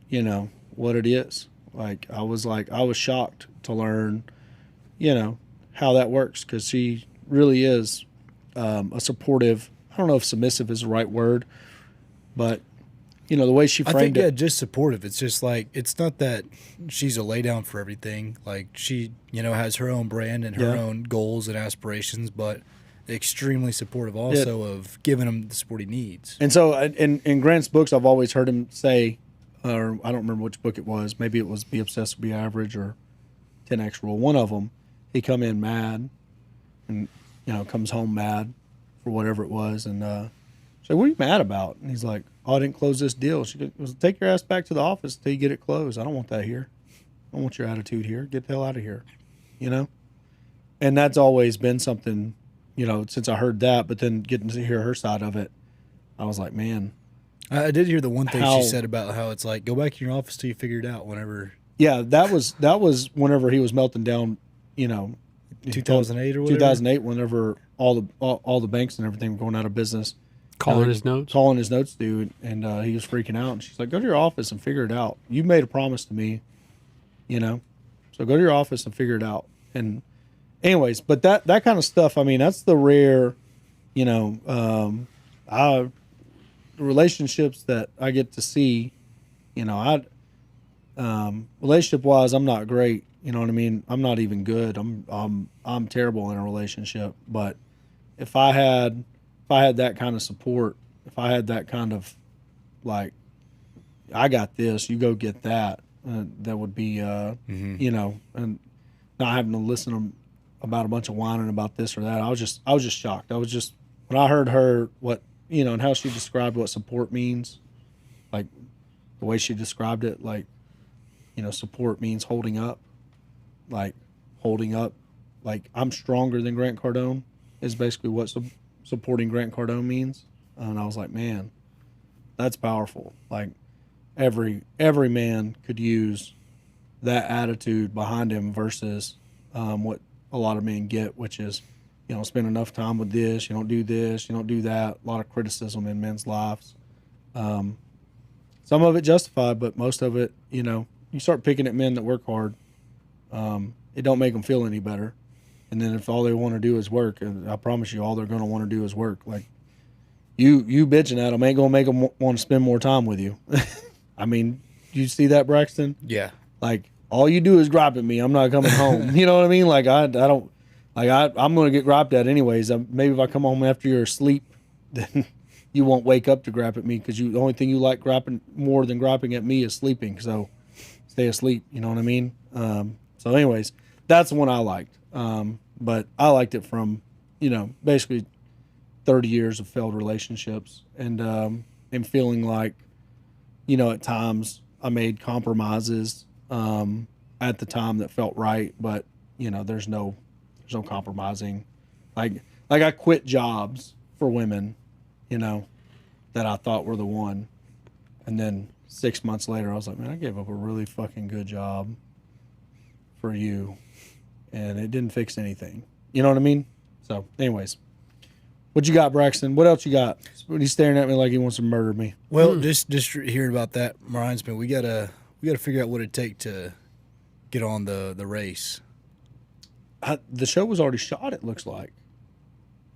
it is. Like I was shocked to learn, how that works, because she really is a supportive. I don't know if submissive is the right word, but the way she framed it. Just supportive. It's just like, it's not that she's a lay down for everything. Like she, has her own brand and her own goals and aspirations, but extremely supportive also of giving him the support he needs. And so in Grant's books, I've always heard him say, or I don't remember which book it was. Maybe it was Be Obsessed or Be Average or 10X Rule. One of them, he come in mad and, comes home mad for whatever it was. And she's like, what are you mad about? And he's like, oh, I didn't close this deal. She goes, take your ass back to the office till you get it closed. I don't want that here. I don't want your attitude here. Get the hell out of here, And that's always been something, since I heard that, but then getting to hear her side of it, I was like, man. I did hear the one thing she said about how it's like, go back in your office till you figure it out whenever. Yeah, that was whenever he was melting down, 2008 or whatever. 2008, whenever all the banks and everything were going out of business. Calling his notes, dude, and he was freaking out. And she's like, "Go to your office and figure it out. You made a promise to me, so go to your office and figure it out." And anyways, but that kind of stuff. I mean, that's the rare, relationships that I get to see. Relationship wise, I'm not great. You know what I mean? I'm not even good. I'm terrible in a relationship. But if I had that kind of support, if I had that kind of like, I got this, you go get that, that would be, and not having to listen to about a bunch of whining about this or that. I was just shocked. When I heard her, and how she described what support means, like the way she described it, like, support means holding up, like I'm stronger than Grant Cardone is basically what supporting Grant Cardone means. And I was like, man, that's powerful. Like every man could use that attitude behind him versus what a lot of men get, which is, spend enough time with this, you don't do this, you don't do that. A lot of criticism in men's lives. Some of it justified, but most of it, you start picking at men that work hard. It don't make them feel any better. And then if all they want to do is work, and I promise you, all they're going to want to do is work. Like you bitching at them ain't going to make them want to spend more time with you. I mean, you see that, Braxton? Yeah. Like all you do is gripe at me. I'm not coming home. You know what I mean? Like I don't. Like I'm going to get griped at anyways. Maybe if I come home after you're asleep, then you won't wake up to gripe at me, because the only thing you like griping more than griping at me is sleeping. So stay asleep. You know what I mean? So anyways, that's the one I liked. But I liked it from, basically 30 years of failed relationships, and feeling like, at times I made compromises at the time that felt right, but there's no compromising. Like I quit jobs for women, that I thought were the one, and then 6 months later I was like, man, I gave up a really fucking good job for you, and it didn't fix anything. You know what I mean? So anyways, what you got, Braxton? What else you got? He's staring at me like he wants to murder me. Well, just hearing about that reminds me, we gotta figure out what it'd take to get on the race. The show was already shot, it looks like.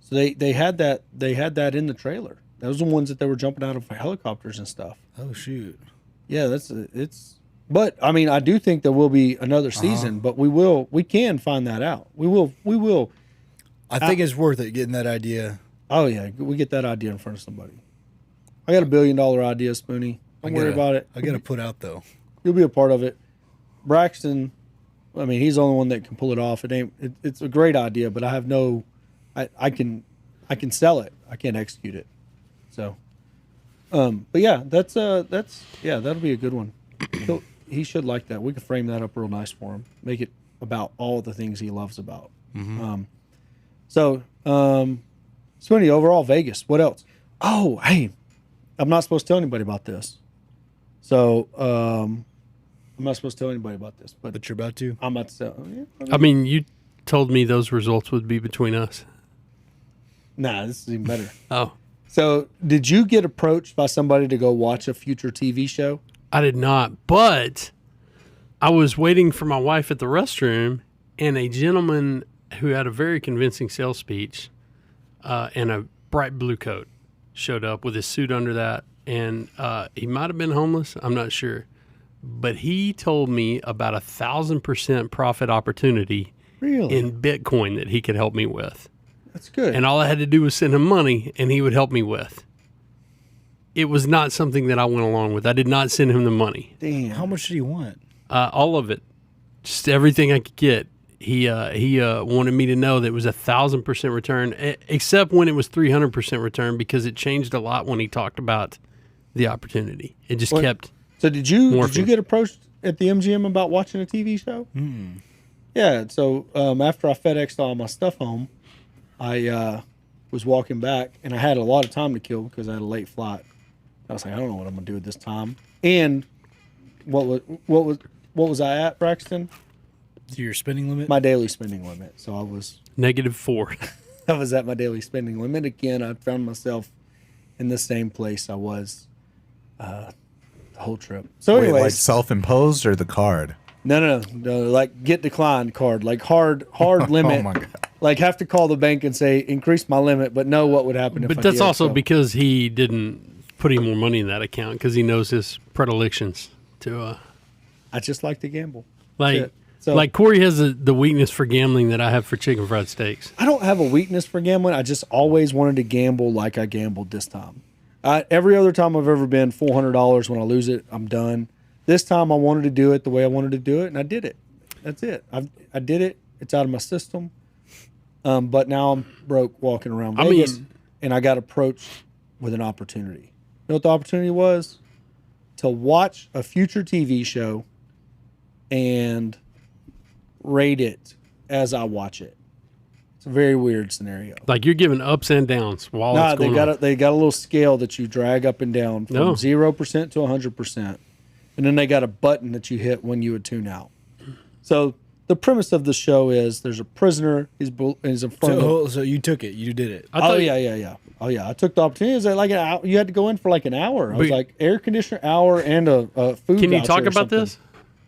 So they had that in the trailer. Those are the ones that they were jumping out of helicopters and stuff. Oh shoot. Yeah, but I mean, I do think there will be another season, but we can find that out. We will. I think it's worth it getting that idea. Oh yeah, we get that idea in front of somebody. I got $1 billion idea, Spoonie. Don't worry about it. I got to put out though. You'll be a part of it. Braxton, I mean, he's the only one that can pull it off. It's a great idea, but I have no. I can sell it. I can't execute it. So, but yeah, that'll be a good one. He should like that. We could frame that up real nice for him. Make it about all the things he loves about. Spoonie, overall Vegas. What else? Oh, hey, I'm not supposed to tell anybody about this. So, I'm not supposed to tell anybody about this, but you're about to. I'm about to tell. I mean, you told me those results would be between us. Nah, this is even better. Oh. So, did you get approached by somebody to go watch a future TV show? I did not, but I was waiting for my wife at the restroom, and a gentleman who had a very convincing sales speech and a bright blue coat showed up with his suit under that, and he might have been homeless. I'm not sure. But he told me about 1,000% profit opportunity in Bitcoin that he could help me with. That's good. And all I had to do was send him money, and he would help me with. It was not something that I went along with. I did not send him the money. Damn. How much did he want? All of it. Just everything I could get. He wanted me to know that it was 1,000% return, except when it was 300% return, because it changed a lot when he talked about the opportunity. It just kept. So did you morphing. get approached at the MGM about watching a TV show? Yeah. So after I FedExed all my stuff home, I was walking back, and I had a lot of time to kill because I had a late flight. I was like, I don't know what I'm gonna do with this time. And what was I at, Braxton? Your spending limit? My daily spending limit. So I was -4. I was at my daily spending limit again. I found myself in the same place I was the whole trip. So Wait, anyways, like self-imposed or the card? no, like get declined card, like hard limit. Oh my God. Like have to call the bank and say increase my limit, but know what would happen if I But that's did, also so. because he didn't put any more money in that account because he knows his predilections to I just like to gamble. like. Shit. So Like Corey has the weakness for gambling that I have for chicken fried steaks. I don't have a weakness for gambling. I just always wanted to gamble like I gambled this time. Every other time I've ever been, $400. When I lose it, I'm done. This time I wanted to do it the way I wanted to do it, and I did it. That's it. I did it. It's out of my system. But now I'm broke walking around Vegas, and I got approached with an opportunity. You know what the opportunity was? To watch a future TV show and rate it as I watch it. It's a very weird scenario. Like you're giving ups and downs while it's going on. They got a little scale that you drag up and down from 0% to 100%, and then they got a button that you hit when you would tune out. So the premise of the show is there's a prisoner. He's in front of. So you took it. You did it. Yeah. Oh yeah. I took the opportunity. Is that like an hour? You had to go in for like an hour. I was like air conditioner hour and a food. Can you voucher talk or about something. this?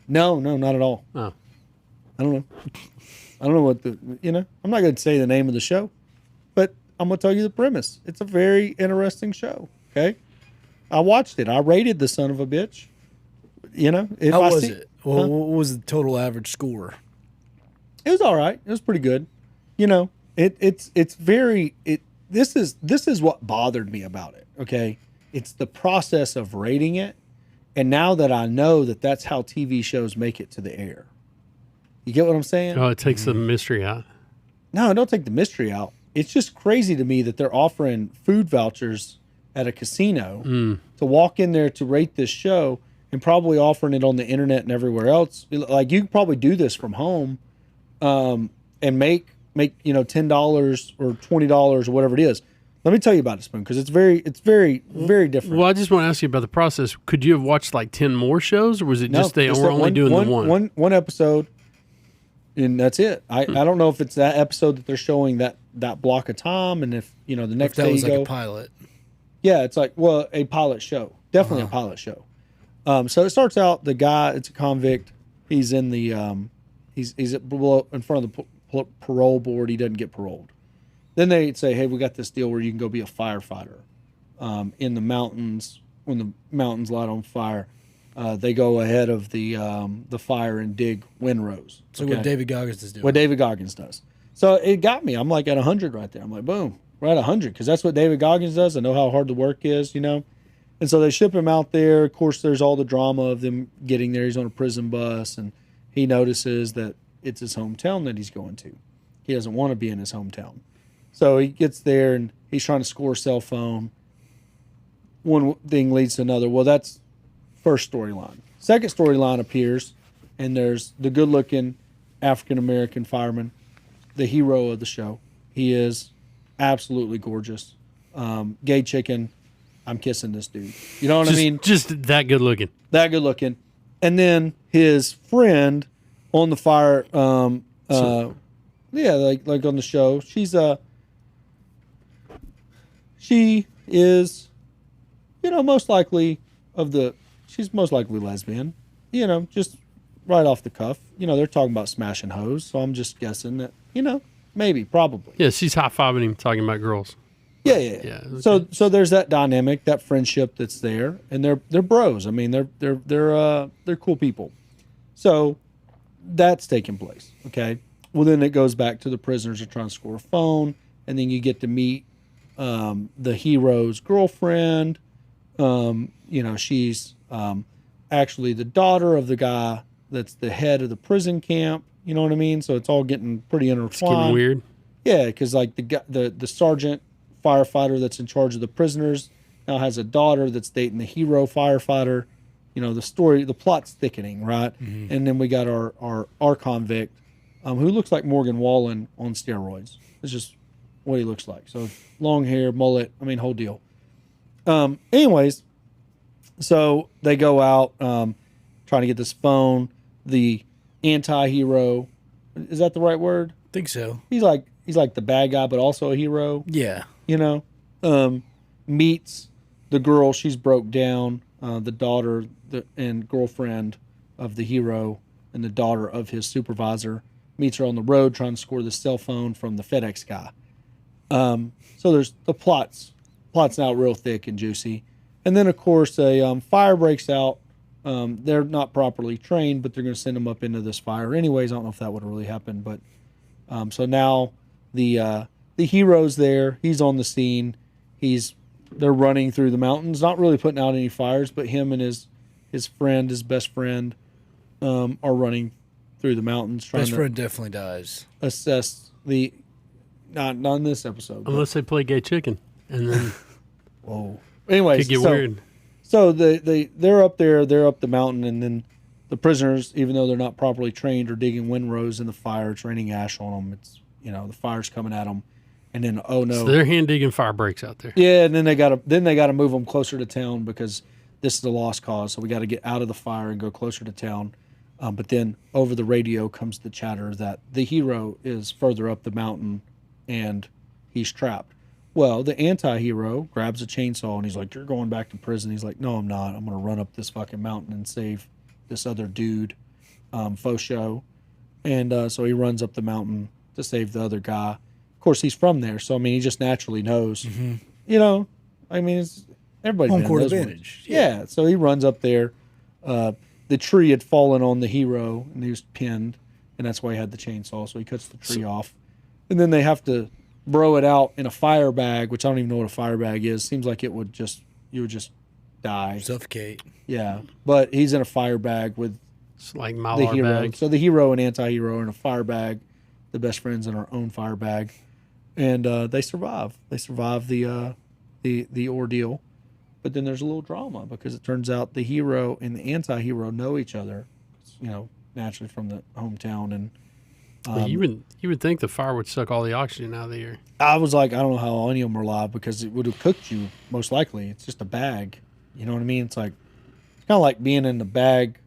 No, not at all. Oh. I don't know. I don't know what I'm not going to say the name of the show, but I'm going to tell you the premise. It's a very interesting show. Okay. I watched it. I rated the son of a bitch. How was it? Well, what was the total average score? It was all right. It was pretty good. It's very, this is what bothered me about it. Okay. It's the process of rating it. And now that I know that that's how TV shows make it to the air. You get what I'm saying? Oh, it takes the mystery out. No, don't take the mystery out. It's just crazy to me that they're offering food vouchers at a casino to walk in there to rate this show and probably offering it on the internet and everywhere else. Like you can probably do this from home and make $10 or $20 or whatever it is. Let me tell you about it, Spoon, because it's very, very different. Well, I just want to ask you about the process. Could you have watched like 10 more shows, or was it just they were only doing the one? One episode. And that's it. I don't know if it's that episode that they're showing that block of time, and if the next day was you like go, a pilot. Yeah, it's like a pilot show, definitely a pilot show. So it starts out the guy, it's a convict. He's in the he's in front of the parole board. He doesn't get paroled. Then they say, hey, we got this deal where you can go be a firefighter in the mountains when the mountains light on fire. They go ahead of the fire and dig windrows. So what David Goggins is doing. What David Goggins does. So it got me. I'm like at 100 right there. I'm like, boom, we're at 100 because that's what David Goggins does. I know how hard the work is, And so they ship him out there. Of course, there's all the drama of them getting there. He's on a prison bus, and he notices that it's his hometown that he's going to. He doesn't want to be in his hometown. So he gets there, and he's trying to score a cell phone. One thing leads to another. Well, that's first storyline. Second storyline appears, and there's the good-looking African-American fireman, the hero of the show. He is absolutely gorgeous. Gay chicken. I'm kissing this dude. You know what I mean? Just that good looking. That good looking. And then his friend on the fire, like on the show, she is, most likely she's most likely lesbian, just right off the cuff. They're talking about smashing hoes, so I'm just guessing that, maybe, probably. Yeah, she's high-fiving him talking about girls. Yeah. Okay. So there's that dynamic, that friendship that's there, and they're bros. I mean, they're cool people. So that's taking place. Okay. Well, then it goes back to the prisoners are trying to score a phone, and then you get to meet the hero's girlfriend. She's actually the daughter of the guy that's the head of the prison camp. You know what I mean? So it's all getting pretty intertwined. It's getting weird. Yeah, because like the sergeant firefighter that's in charge of the prisoners now has a daughter that's dating the hero firefighter. The plot's thickening, right? Mm-hmm. And then we got our convict, who looks like Morgan Wallen on steroids. It's just what he looks like. So long hair, mullet, whole deal. Anyways, so they go out trying to get this phone. The anti-hero, is that the right word? Think so. He's like the bad guy, but also a hero. Yeah. Meets the girl. She's broke down. The daughter and girlfriend of the hero and the daughter of his supervisor meets her on the road trying to score the cell phone from the FedEx guy. So there's the plot's now real thick and juicy. And then, of course, a fire breaks out. They're not properly trained, but they're going to send them up into this fire. Anyways, I don't know if that would have really happened. But so now the hero's there. He's on the scene. They're running through the mountains, not really putting out any fires, but him and his friend, his best friend, are running through the mountains. Best friend definitely dies. Assess not in this episode. Unless they play gay chicken, and then whoa. Anyways, could get weird. So they're up there, they're up the mountain, and then the prisoners, even though they're not properly trained, are digging windrows in the fire. It's raining ash on them. It's the fire's coming at them, and then oh no, so they're hand digging fire breaks out there. Yeah, and then they gotta move them closer to town because this is a lost cause. So we got to get out of the fire and go closer to town. But then over the radio comes the chatter that the hero is further up the mountain and he's trapped. Well, the anti-hero grabs a chainsaw and he's like, "You're going back to prison." He's like, "No, I'm not. I'm going to run up this fucking mountain and save this other dude, faux show." And so he runs up the mountain to save the other guy. Of course, he's from there, so he just naturally knows. Mm-hmm. It's everybody home court knows advantage. Yeah, so he runs up there. The tree had fallen on the hero, and he was pinned, and that's why he had the chainsaw. So he cuts the tree off, and then they have to bro it out in a fire bag, which I don't even know what a fire bag is. Seems like you would just die, suffocate. Yeah, but he's in a fire bag with it's like my the hero. bag. So the hero and anti-hero are in a fire bag. The best friends in our own fire bag, and they survive. They survive the ordeal. But then there's a little drama because it turns out the hero and the anti-hero know each other, naturally from the hometown. And you would think the fire would suck all the oxygen out of the air. I was like, I don't know how any of them are alive because it would have cooked you most likely. It's just a bag. You know what I mean? It's kind of like being in the bag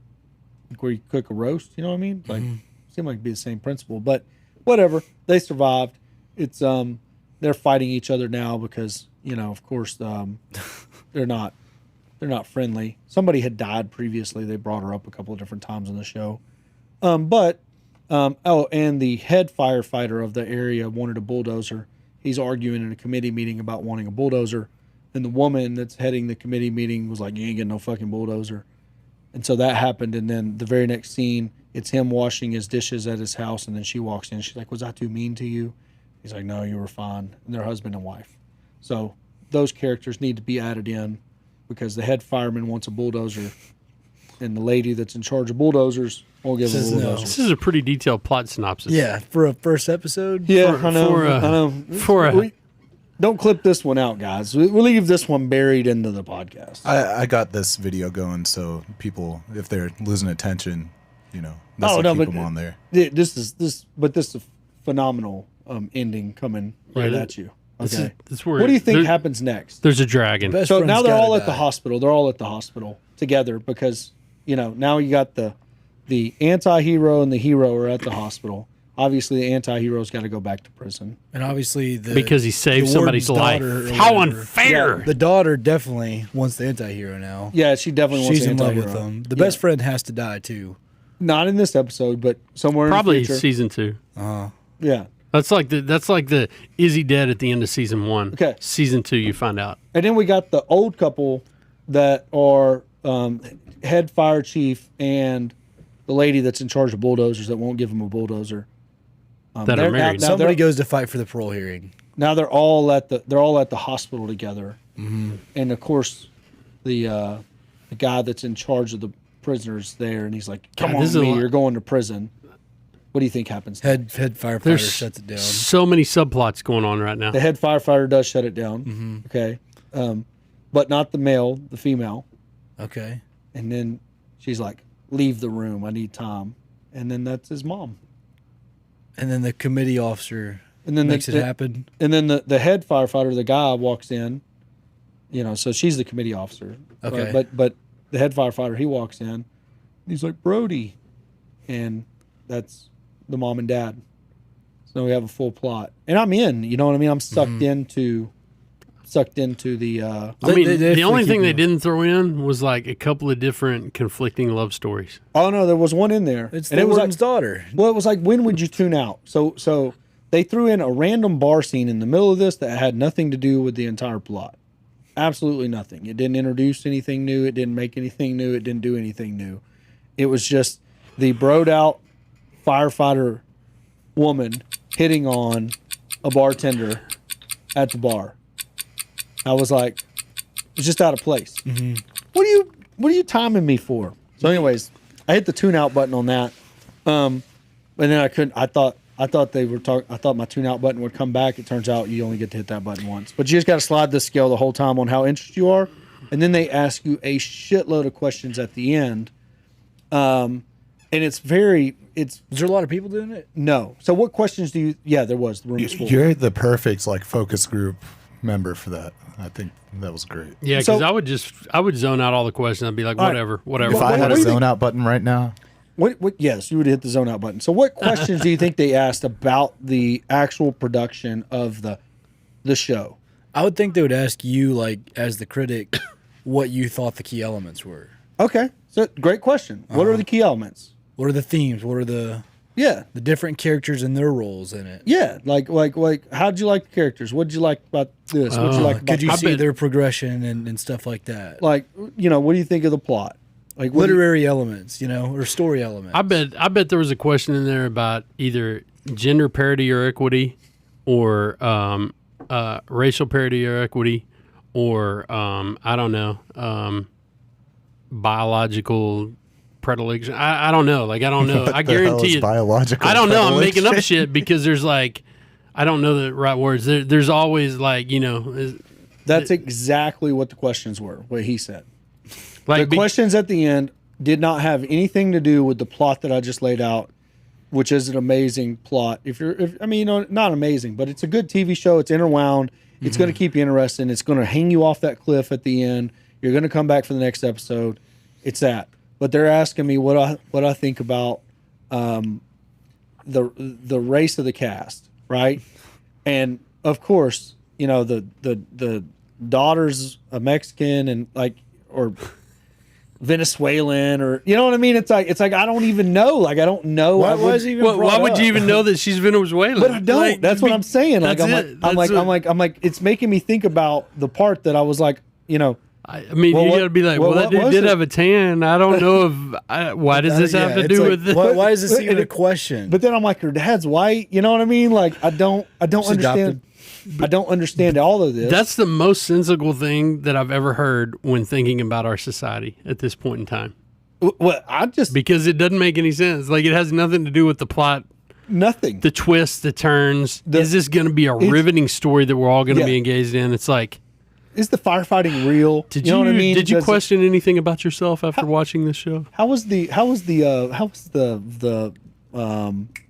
where you cook a roast. You know what I mean? Seemed like it'd be the same principle, but whatever. They survived. It's they're fighting each other now because of course they're not friendly. Somebody had died previously. They brought her up a couple of different times on the show. And the head firefighter of the area wanted a bulldozer. He's arguing in a committee meeting about wanting a bulldozer. And the woman that's heading the committee meeting was like, "You ain't getting no fucking bulldozer." And so that happened. And then the very next scene It's him washing his dishes at his house, and then she walks in. She's like, "Was I too mean to you?" He's like, "No, you were fine." And they're husband and wife. So those characters need to be added in because the head fireman wants a bulldozer, and the lady that's in charge of bulldozers won't give him a Says no. bulldozer. This is a pretty detailed plot synopsis. Yeah, for a first episode. Yeah, For- I know. for a- I know. for a- Don't clip this one out, guys. We'll leave this one buried into the podcast. I got this video going so people, if they're losing attention, this will keep them on there. This is a phenomenal ending coming right Yeah, at you. This Okay. is where What do you think there- happens next? There's a dragon. Best So friend's now they're gotta all at the die. hospital. They're all at the hospital together because now you got the anti-hero and the hero are at the hospital. Obviously, the anti-hero's got to go back to prison. And obviously Because he saved the somebody's warden's life. daughter or How whatever. unfair! The daughter definitely wants the anti-hero now. Yeah, she definitely wants She's the in love anti-hero. with him. The Yeah. best friend has to die too. Not in this episode, but somewhere Probably in the future. season 2. Yeah. That's like the is he dead at the end of season 1. Okay. Season 2, you find out. And then we got the old couple that are head fire chief and the lady that's in charge of bulldozers that won't give him a bulldozer. That are married. Somebody they're- goes to fight for the parole hearing. Now they're all at the hospital together, and of course, the guy that's in charge of the prisoners there, and he's like, "Come God, on, this is a me, lot. you're going to prison." What do you think happens? Head firefighter There's shuts it down. so many subplots going on right now. The head firefighter does shut it down. Okay, but not the male, the female. Okay. And then she's like, "Leave the room. I need time." And then that's his mom. And then the committee officer And then makes it happen. And then the head firefighter, the guy, walks in. So she's the committee officer. Okay. But the head firefighter, he walks in. He's like, "Brody," and that's the mom and dad. So we have a full plot, and I'm in. You know what I mean? I'm sucked into the. I They- mean, they the definitely only keep thing they going. didn't throw in was like a couple of different conflicting love stories. Oh no, there was one in there. It's and the it was warden's like, daughter. well, it was like, when would you tune out? So they threw in a random bar scene in the middle of this that had nothing to do with the entire plot. Absolutely nothing. It didn't introduce anything new. It didn't make anything new. It didn't do anything new. It was just the broed out firefighter woman hitting on a bartender at the bar. I was like, it's just out of place. What are you timing me for? So, anyways, I hit the tune out button on that, and then I couldn't. I thought they were talking. I thought my tune out button would come back. It turns out you only get to hit that button once, but you just got to slide the scale the whole time on how interested you are, and then they ask you a shitload of questions at the end, and it's Was there a lot of people doing it? no. So what questions do you? Yeah, there was. The room was full. You're the perfect focus group member for that. I think that was great. Yeah, because So- I would zone out all the questions. I'd be like, right. whatever. If What- I had what a do you zone think- out button right now, Yes, you would hit the zone out button. So what questions do you think they asked about the actual production of the show? I would think they would ask you, as the critic, what you thought the key elements were. Okay, so great question. What are the key elements? What are the themes? What are the Yeah, different characters and their roles in it? yeah. Like, how'd you like the characters? What'd you like about this? What'd you like about Could you I see bet- their progression and stuff like that? what do you think of the plot? Like, what do you- Literary elements, or story elements. I bet there was a question in there about either gender parity or equity, or racial parity or equity, or I don't know, biological predilection. I don't know. I don't know. I the hell guarantee is it. biological I don't know. I'm making up predilection? shit because there's I don't know the right words. There's always That's exactly what the questions were. What he said. like The questions at the end did not have anything to do with the plot that I just laid out, which is an amazing plot. Not amazing, but it's a good TV show. It's interwound. It's going to keep you interested. It's going to hang you off that cliff at the end. You're going to come back for the next episode. It's that. But they're asking me what I think about the race of the cast, right? And of course, the daughter's a Mexican and or Venezuelan, or you know what I mean? It's like I don't even know. I don't know. Why I was would- even why brought would you up? even know that she's Venezuelan? But I don't. That's what I'm saying. that's it. I'm like, it's making me think about the part that I was like, I mean, Well, you what- got to be like, well, well, that what dude was did it? have a tan. I don't know if. Why does this have to it's do like, with this? why is this even a question? But then I'm like, her dad's white. You know what I mean? Like, I don't She's understand. I don't understand all of this. That's the most sensible thing that I've ever heard when thinking about our society at this point in time. Well, I just Because it doesn't make any sense. Like, it has nothing to do with the plot, nothing. the twists, the turns. Is this going to be a it's- riveting story that we're all going to Yeah. be engaged in? It's like, Is the firefighting real? did you know what I mean? Did you Does it- question anything about yourself after watching this show? How was the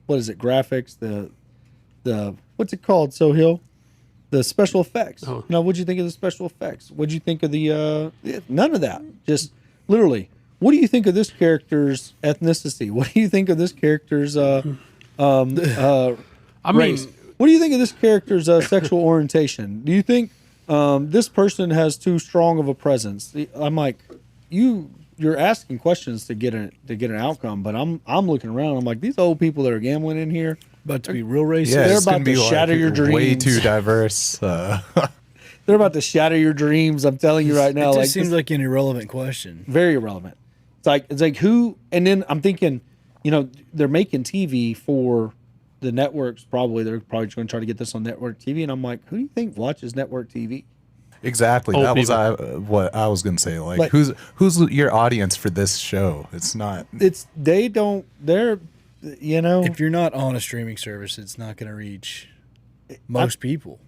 what is it, graphics, the what's it called, Sohail? The special effects. Oh. What'd you think of the special effects? What'd you think of the none of that? Just literally, what do you think of this character's ethnicity? What do you think of this character's I race? mean, What do you think of this character's sexual orientation? Do you think this person has too strong of a presence? I'm like, you're asking questions to get an outcome, but I'm looking around. I'm like, these old people that are gambling in here, About to be real racist. Yeah, They're it's about gonna be to shatter your Way dreams. too diverse. they're about to shatter your dreams. I'm telling you right now. It just Like, seems this- like an irrelevant question. very irrelevant. It's like who? And then I'm thinking, they're making TV for the networks. They're probably going to try to get this on network TV. And I'm like, who do you think watches network TV? Exactly. Old That was people. what I was gonna say. Like, Like- who's your audience for this show? It's not. They're If you're not on a streaming service, it's not going to reach most people.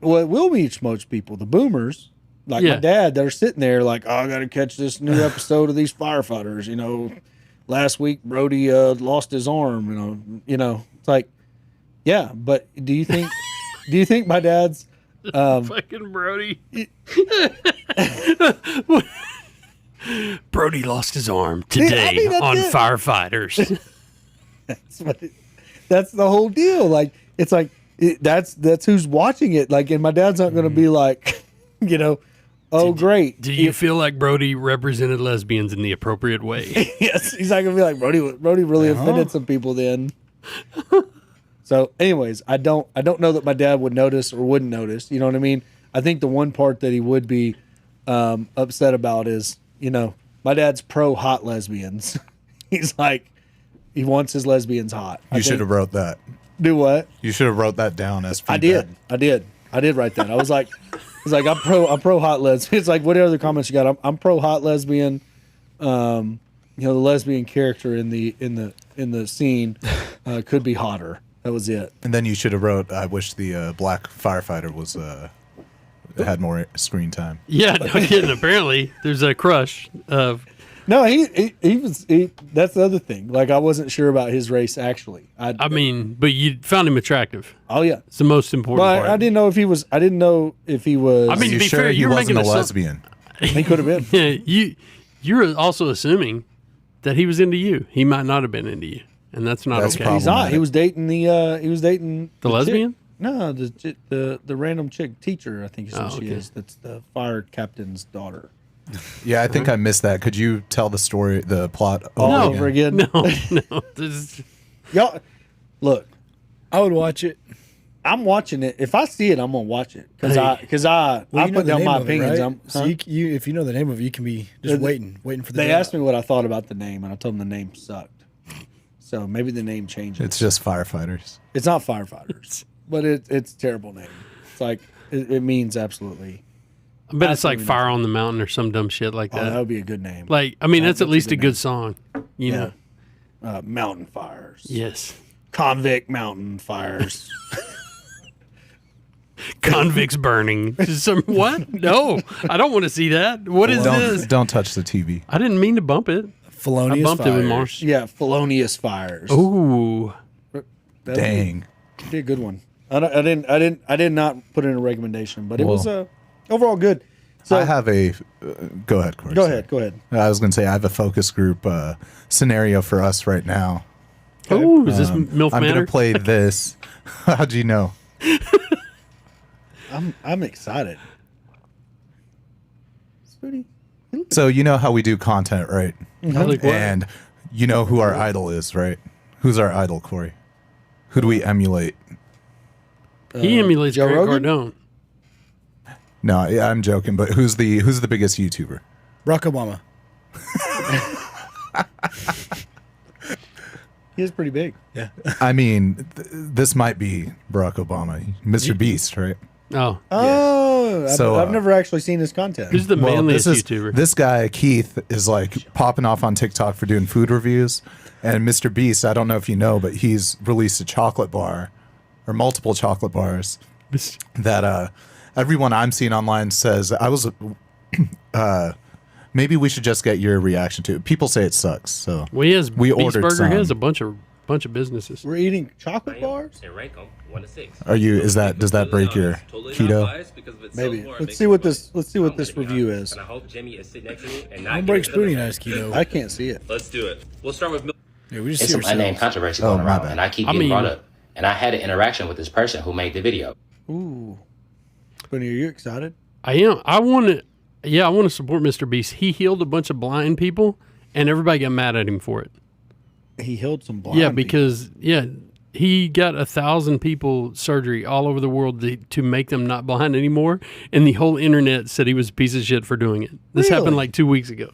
well, it will reach most people. The boomers, like Yeah. my dad, they're sitting there like, oh, I got to catch this new episode of these firefighters. Last week Brody lost his arm. It's like, yeah. But do you think my dad's fucking Brody. Brody lost his arm today I mean, that's on it. Firefighters. that's the whole deal. Like, it's like that's who's watching it. Like, and my dad's not going to be like, great. Do you feel like Brody represented lesbians in the appropriate way? Yes, he's not gonna be like Brody really offended some people then. So, anyways, I don't know that my dad would notice or wouldn't notice. You know what I mean? I think the one part that he would be upset about is, my dad's pro hot lesbians. He's like, he wants his lesbians hot. You should have wrote that. Do what? You should have wrote that down as I feedback. I did write that. I was like, I'm pro hot lesbian. It's like, what other comments you got? I'm pro hot lesbian. The lesbian character in the scene could be hotter. That was it. And then you should have wrote, I wish the black firefighter was had more screen time. Yeah, no kidding. Apparently, there's a crush of. No, he was. That's the other thing. Like, I wasn't sure about his race actually. I mean, but you found him attractive. Oh yeah. It's the most important But part. I didn't know if he was. I didn't know if he was. I mean, Are to you be sure fair, he you're wasn't making a a lesbian? he could have been. Yeah, you're also assuming that he was into you. He might not have been into you, and that's not That's okay. He's not. He problematic. was dating the. He was dating The chick. lesbian? No, the random chick teacher. I think is who Oh, she okay. is. That's the fire captain's daughter. Yeah, I think I missed that. Could you tell the story, the plot All No. over again. No, no. This is- Y'all, look. I would watch it. I'm watching it. If I see it, I'm gonna watch it because Hey. I Well, you know put the down name my of it, opinions. right? So if you know the name of it, you can be just waiting for the. They job. asked me what I thought about the name, and I told them the name sucked. So maybe the name changes. It's just firefighters. It's not firefighters, but it's a terrible name. It's like it means absolutely. I bet it's like Absolutely Fire on the Mountain or some dumb shit like Oh, that that. would be a good name. Like, I mean, that's at That's a least good a good name. song. You know? Mountain fires. Yes. Convict mountain fires. Convicts burning. What? No, I don't want to see that. What is this? Don't touch the TV. I didn't mean to bump it. Felonious I bumped it with Fires. Marsh. Yeah, felonious fires. Ooh. That'd Dang. be a good one. I did not put in a recommendation, but it was overall good. So I have a. Go ahead, Corey. go ahead. I was going to say I have a focus group scenario for us right now. Ooh, is this MILF I'm Matter? going to play this. How'd you know? I'm excited. Spoonie. So you know how we do content, right? Like what? And you know who our idol is, right? Who's our idol, Corey? Who do we emulate? He emulates Joe Grant Rogan? Cardone. No, yeah, I'm joking. But who's the biggest YouTuber? Barack Obama. He is pretty big. Yeah. I mean, this might be Barack Obama, Mr. Beast, right? Oh, Oh, So, I've never actually seen his content. who's the manliest YouTuber? This guy Keith is like popping off on TikTok for doing food reviews, and Mr. Beast. I don't know if you know, but he's released a chocolate bar, or multiple chocolate bars that everyone I'm seeing online says I was. Maybe we should just get your reaction to it. People say it sucks, so Well, he has we Beast ordered Burger. some. He has a bunch of business. We're eating chocolate bars? And rank them 1 to 6. Are you? Is that does that break your keto? Maybe. Let's see what this review is. And I hope Jimmy is sitting next to me and Don't not break getting Spoonie his Nice keto. I can't see it. Let's do it. We'll start with milk. Yeah, we just It's see some unnamed ourselves. controversy Oh, going my around, bad. and I keep I getting mean- brought up. And I had an interaction with this person who made the video. Ooh. Bunny, are you excited? I am. I want to. Yeah, I want to support Mr. Beast. He healed a bunch of blind people, and everybody got mad at him for it. He healed some blind Yeah, people. because he got 1,000 people surgery all over the world to make them not blind anymore, and the whole internet said he was a piece of shit for doing it. This happened Really? like 2 weeks ago.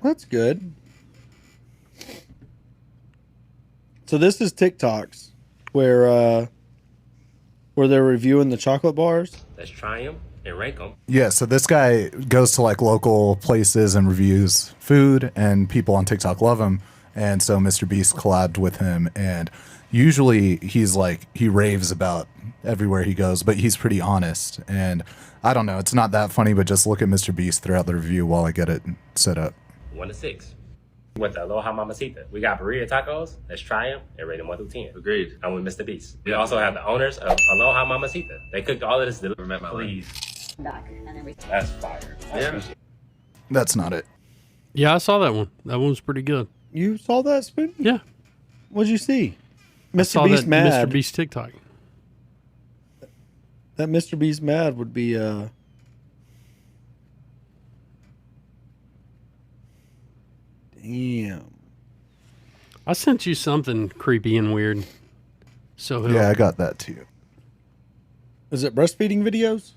That's good. So this is TikToks where they're reviewing the chocolate bars. Let's try them and rank them. Yeah, so this guy goes to like local places and reviews food, and people on TikTok love him. And so Mr. Beast collabed with him, and usually he's like, he raves about everywhere he goes, but he's pretty honest. And I don't know, it's not that funny, but just look at Mr. Beast throughout the review while I get it set up. 1 to 6. With the Aloha Mamacita. We got burrito tacos. Let's try them and rate them 1 through 10. Agreed. I'm with Mr. Beast. We also have the owners of Aloha Mamacita. They cooked all of this. Never met my life. Please. back and everything. That's fire. Yeah. That's not it. Yeah, I saw that one. That one was pretty good. You saw that, Spoon? Yeah, What'd you see? I Mr. saw Beast that mad. Mr. Beast TikTok. That Mr. Beast mad would be damn. I sent you something creepy and weird. So Yeah, I got that too. Is it breastfeeding videos?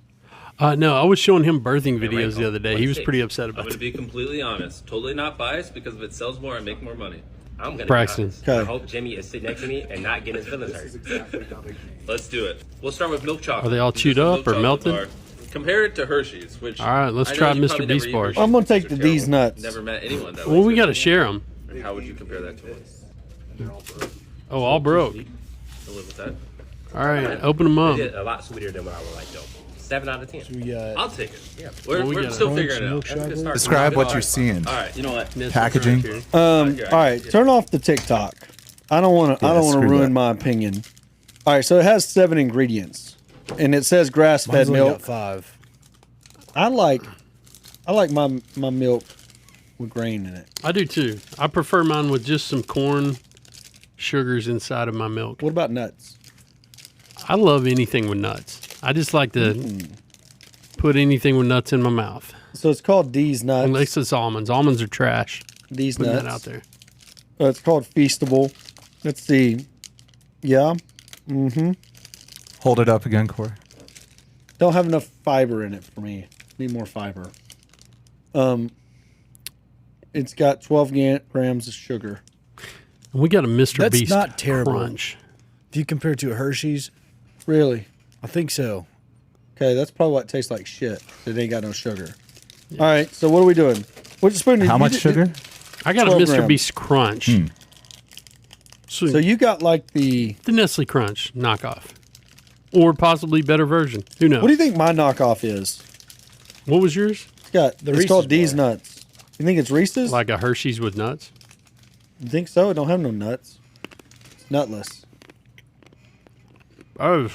no, I was showing him birthing rank videos the other day. He was 1 to 6. pretty upset I'm about going to it. be completely honest. Totally not biased because if it sells more, I make more money. I'm gonna Braxton. be honest. Okay. I hope Jimmy is sitting next to me and not getting his feelings hurt. Let's do it. We'll start with milk chocolate. Are they all This is chewed a up milk or chocolate melted? bar. Compare it to Hershey's, which All right, let's I know try you Mr. probably never Beast eat bars. Hershey's. I'm gonna take They're the D's terrible. nuts. Never met anyone that Well, likes we got to Hershey's. share them. How would you compare that to us? Oh, all broke. To live with that? All right, open them up. Did a lot sweeter than what I would like though. 7 out of 10. We got I'll take it. Yeah. We're, we we're got still crunch, figuring it milk out. That's a good chocolate. start. Describe what All you're right. seeing. All right, you know what? Packaging. All right, turn off the TikTok. I don't want to. I Yeah, don't want to screw ruin that. my opinion. All right, so it has 7 ingredients, and it says grass-fed Mine's only milk. got 5. I like my milk with grain in it. I do too. I prefer mine with just some corn sugars inside of my milk. What about nuts? I love anything with nuts. I just like to put anything with nuts in my mouth. So it's called D's nuts. Unless it's almonds. Almonds are trash. D's Putting nuts that out there. It's called Feastable. Let's see. Yeah, Hold it up again, Corey. don't have enough fiber in it for me. Need more fiber. It's got 12 grams of sugar. And we got a Mr. That's Beast not terrible. crunch. If you compare it to a Hershey's, Really? I think so. Okay, that's probably what tastes like shit. It ain't got no sugar. All right, so what are we doing? What spoon? How much sugar? I got a 12 Mr. grams. Beast crunch. So, So you got like the. the Nestle Crunch knockoff. Or possibly better version. Who knows? What do you think my knockoff is? What was yours? It's got. The It's Reese's called D's bar. nuts. You think it's Reese's? Like a Hershey's with nuts? You think so? It don't have no nuts. It's nutless. Oh.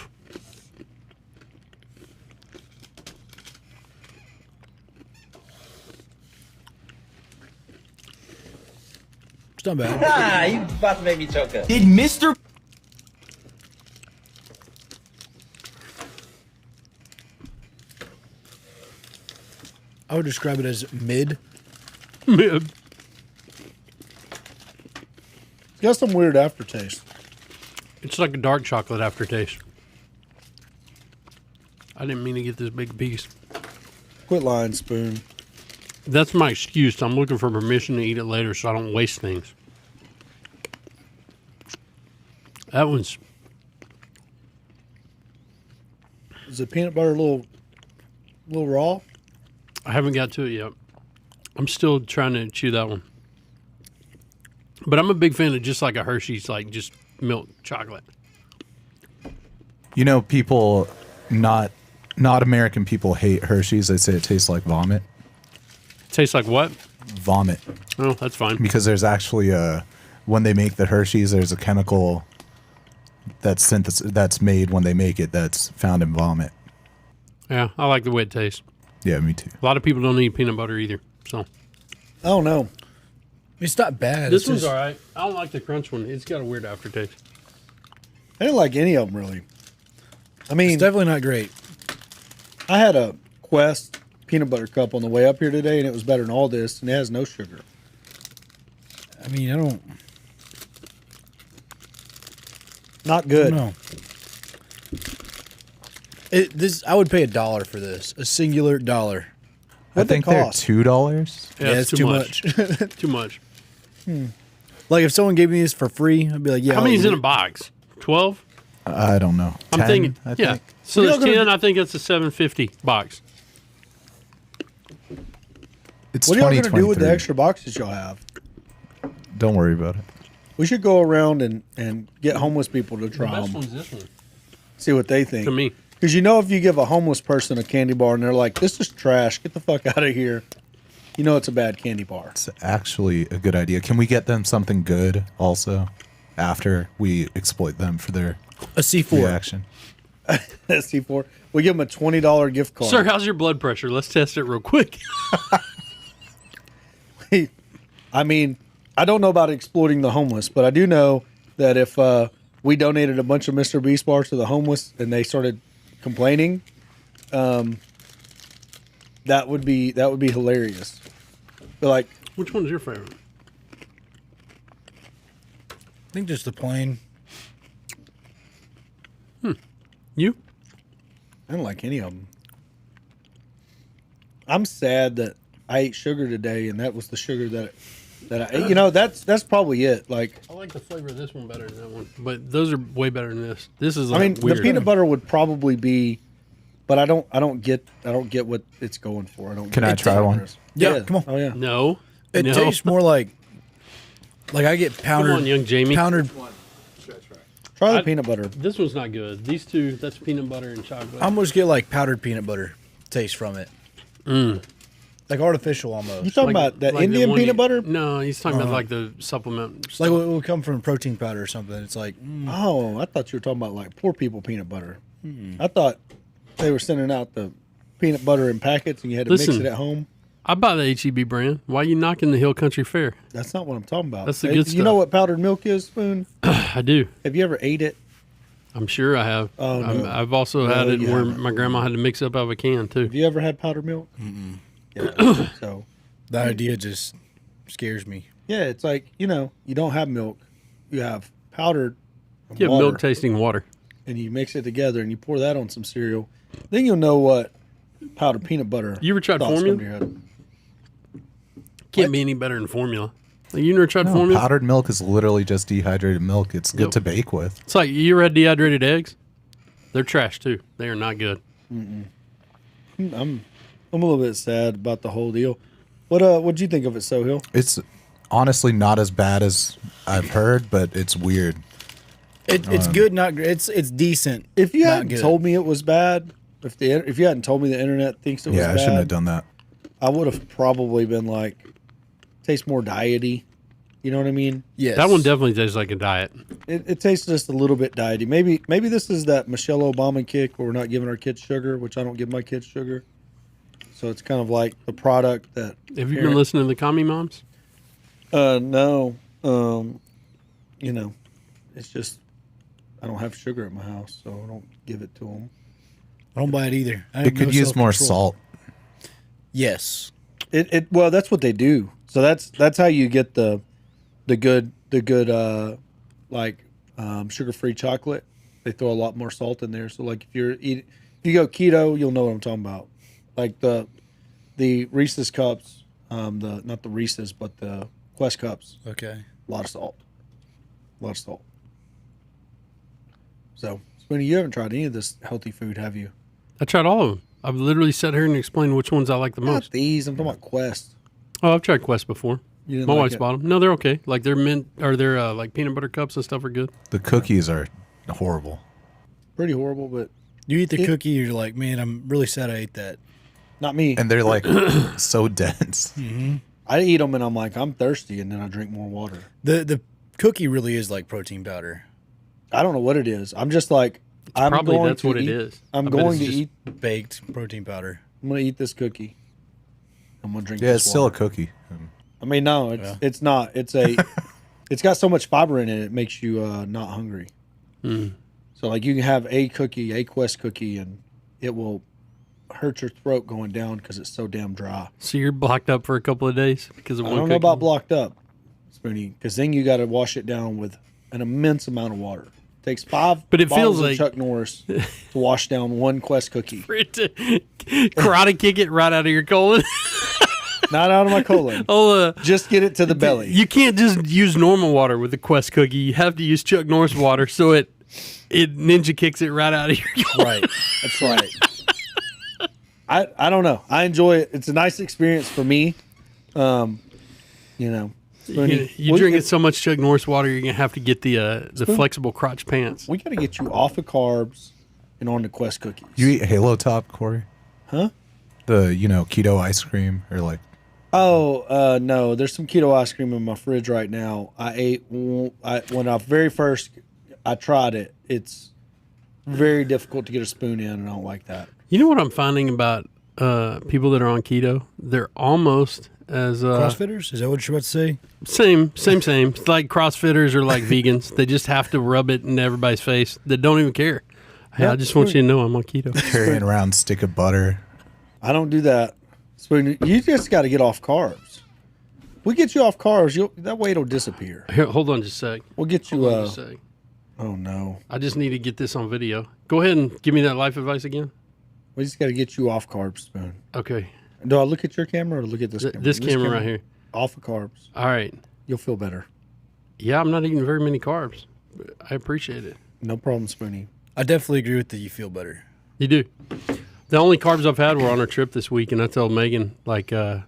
It's not bad. Ah, you about to make me choke up. Did Mr. I would describe it as mid. Mid. It's got some weird aftertaste. It's like a dark chocolate aftertaste. I didn't mean to get this big piece. Quit lying, Spoon. That's my excuse. I'm looking for permission to eat it later so I don't waste things. That one's... Is the peanut butter a little raw? I haven't got to it yet. I'm still trying to chew that one. But I'm a big fan of just like a Hershey's, like just milk chocolate. You know, people, not American people hate Hershey's. They say it tastes like vomit. Tastes like what? Vomit. Oh, that's fine. Because there's actually when they make the Hershey's, there's a chemical that's made when they make it that's found in vomit. Yeah, I like the way it tastes. Yeah, me too. A lot of people don't eat peanut butter either. So Oh no. It's not bad. this It's one's just- all right. I don't like the crunch one. It's got a weird aftertaste. I didn't like any of them really. I mean, It's definitely not great. I had a Quest peanut butter cup on the way up here today, and it was better than all this, and it has no sugar. I mean, I don't Not good. know. I would pay $1 for this. A singular dollar. I What'd they think they're cost? $2. Yeah, it's too much. Too much. Like if someone gave me this for free, I'd be like, yeah. How I'll many's eat in it. a box? 12? I don't know. I'm 10, thinking. I Yeah. think. So What are there's y'all gonna 10. I think it's a $7.50 box. It's What are y'all going to do with the 2023. extra boxes y'all have? Don't worry about it. We should go around and get homeless people to The try best them, one's this one see what they think. to me. Because you know, if you give a homeless person a candy bar and they're like, "This is trash, get the fuck out of here," you know it's a bad candy bar. It's actually a good idea. Can we get them something good also after we exploit them for their A C4. reaction? C4. We give them a $20 gift card. Sir, how's your blood pressure? Let's test it real quick. I mean, I don't know about exploiting the homeless, but I do know that if we donated a bunch of Mr. Beast bars to the homeless and they started complaining, that would be hilarious. But like, Which one's your favorite? I think just the plain. You? I don't like any of them. I'm sad that I ate sugar today, and that was the sugar that I ate. You know, that's probably it. Like, I like the flavor of this one better than that one. But those are way better than this. This is I like mean, weird. the peanut butter would probably be, but I don't get what it's going for. I don't. Can get I try one? Yeah, come on. Oh yeah. No. It no. tastes more like I get Come powdered. on, young Jamie. Powdered. Try the I- peanut butter. This one's not good. These two, that's peanut butter and chocolate. I almost get like powdered peanut butter taste from it. Like artificial almost. You talking about that like the Indian one peanut butter? No, he's talking about like the supplement. Like it would come from protein powder or something. It's like Oh, I thought you were talking about like poor people peanut butter. I thought they were sending out the peanut butter in packets and you had to mix Listen. it at home. I buy the HEB brand. Why are you knocking the Hill Country Fair? That's not what I'm talking about. That's the Hey, good You know stuff. what powdered milk is, Spoon? I do. Have you ever ate it? I'm sure I have. Oh, no. I've also No, had it you where haven't. my grandma had to mix up out of a can too. Have you ever had powdered milk? Yeah. So the idea just scares me. yeah, it's like, you know, you don't have milk, you have powdered You have water, milk tasting water. and you mix it together and you pour that on some cereal. Then you'll know what powdered peanut butter. You ever tried thoughts come formula? to your head. Can't be any better than formula. Like, you never tried No, formula? powdered milk is literally just dehydrated milk. It's good Yep. to bake with. It's like you ever had dehydrated eggs? They're trash too. They are not good. I'm a little bit sad about the whole deal. What'd you think of it, Sohill? It's honestly not as bad as I've heard, but it's weird. It's good, not great. It's decent. If you not hadn't good. told me it was bad, if you hadn't told me the internet thinks it was Yeah, bad, I shouldn't have done that. I would have probably been like, tastes more diety. You know what I mean? Yes. That one definitely tastes like a diet. It tastes just a little bit diety. Maybe this is that Michelle Obama kick where we're not giving our kids sugar, which I don't give my kids sugar. So it's kind of like the product that. Have you been listening to the Commie Moms? No. You know, it's just I don't have sugar at my house, so I don't give it to them. I don't buy it either. I have It could no use more self-control. salt. Yes. Well, that's what they do. So that's how you get the good sugar-free chocolate. They throw a lot more salt in there. So like if you go keto, you'll know what I'm talking about. Like the the Reese's cups, not the Reese's, but the Quest cups. Okay. A lot of salt. So, Spoonie, you haven't tried any of this healthy food, have you? I tried all of them. I've literally sat here and explained which ones I like the Not most. these. I'm talking about Quest. Oh, I've tried Quest before. You didn't My like wife's it? bought them. No, they're okay. Like they're mint, or they're like peanut butter cups and stuff are good. The cookies are horrible. Pretty horrible, but You eat the cookie, you're like, man, I'm really sad I ate that. not me. And they're like so dense. I eat them and I'm like, I'm thirsty, and then I drink more water. The cookie really is like protein powder. I don't know what it is. I'm just like, I'm Probably going that's to what eat, it is. I'm I bet going it's to just- eat. Baked protein powder. I'm going to eat this cookie. I'm going to drink. Yeah, this it's still a water. cookie. I mean, no, it's not. It's a. It's got so much fiber in it, it makes you not hungry. So like you can have a cookie, a Quest cookie, and it will hurt your throat going down because it's so damn dry. So you're blocked up for a couple of days because of I one don't know cookie? about blocked up, Spoonie, because then you got to wash it down with an immense amount of water. It takes 5 But it bottles feels of like- Chuck Norris to wash down one Quest cookie. For it to karate kick it right out of your colon. Not out of my colon. Just get it to the belly. You can't just use normal water with the Quest cookie. You have to use Chuck Norris water so it ninja kicks it right out of your colon. Right. That's right. I don't know. I enjoy it. It's a nice experience for me. You know. You drinking so much Chuck Norris water, you're gonna have to get the flexible crotch pants. We got to get you off of carbs and on the Quest cookies. You eat Halo Top, Corey? Huh? The keto ice cream or like Oh, no. There's some keto ice cream in my fridge right now. I ate when I very first I tried it. It's very difficult to get a spoon in, and I don't like that. You know what I'm finding about people that are on keto? They're almost as CrossFitters? Is that what you're about to say? same. It's like CrossFitters or like vegans. They just have to rub it in everybody's face. They don't even care. Hey, I just want you to know I'm on keto. carrying around stick of butter. I don't do that. Spoon, you just got to get off carbs. We get you off carbs, that weight will disappear. Here, hold on just a sec. We'll get you. Hold on just a sec. Oh no, I just need to get this on video. Go ahead and give me that life advice again. we just got to get you off carbs, Spoon. Okay. Do I look at your camera or look at this camera? This camera right here. Off of carbs. All right. You'll feel better. Yeah, I'm not eating very many carbs. But I appreciate it. No problem, Spoonie. I definitely agree with the you feel better. You do. The only carbs I've had were on our trip this week, and I told Megan like I'd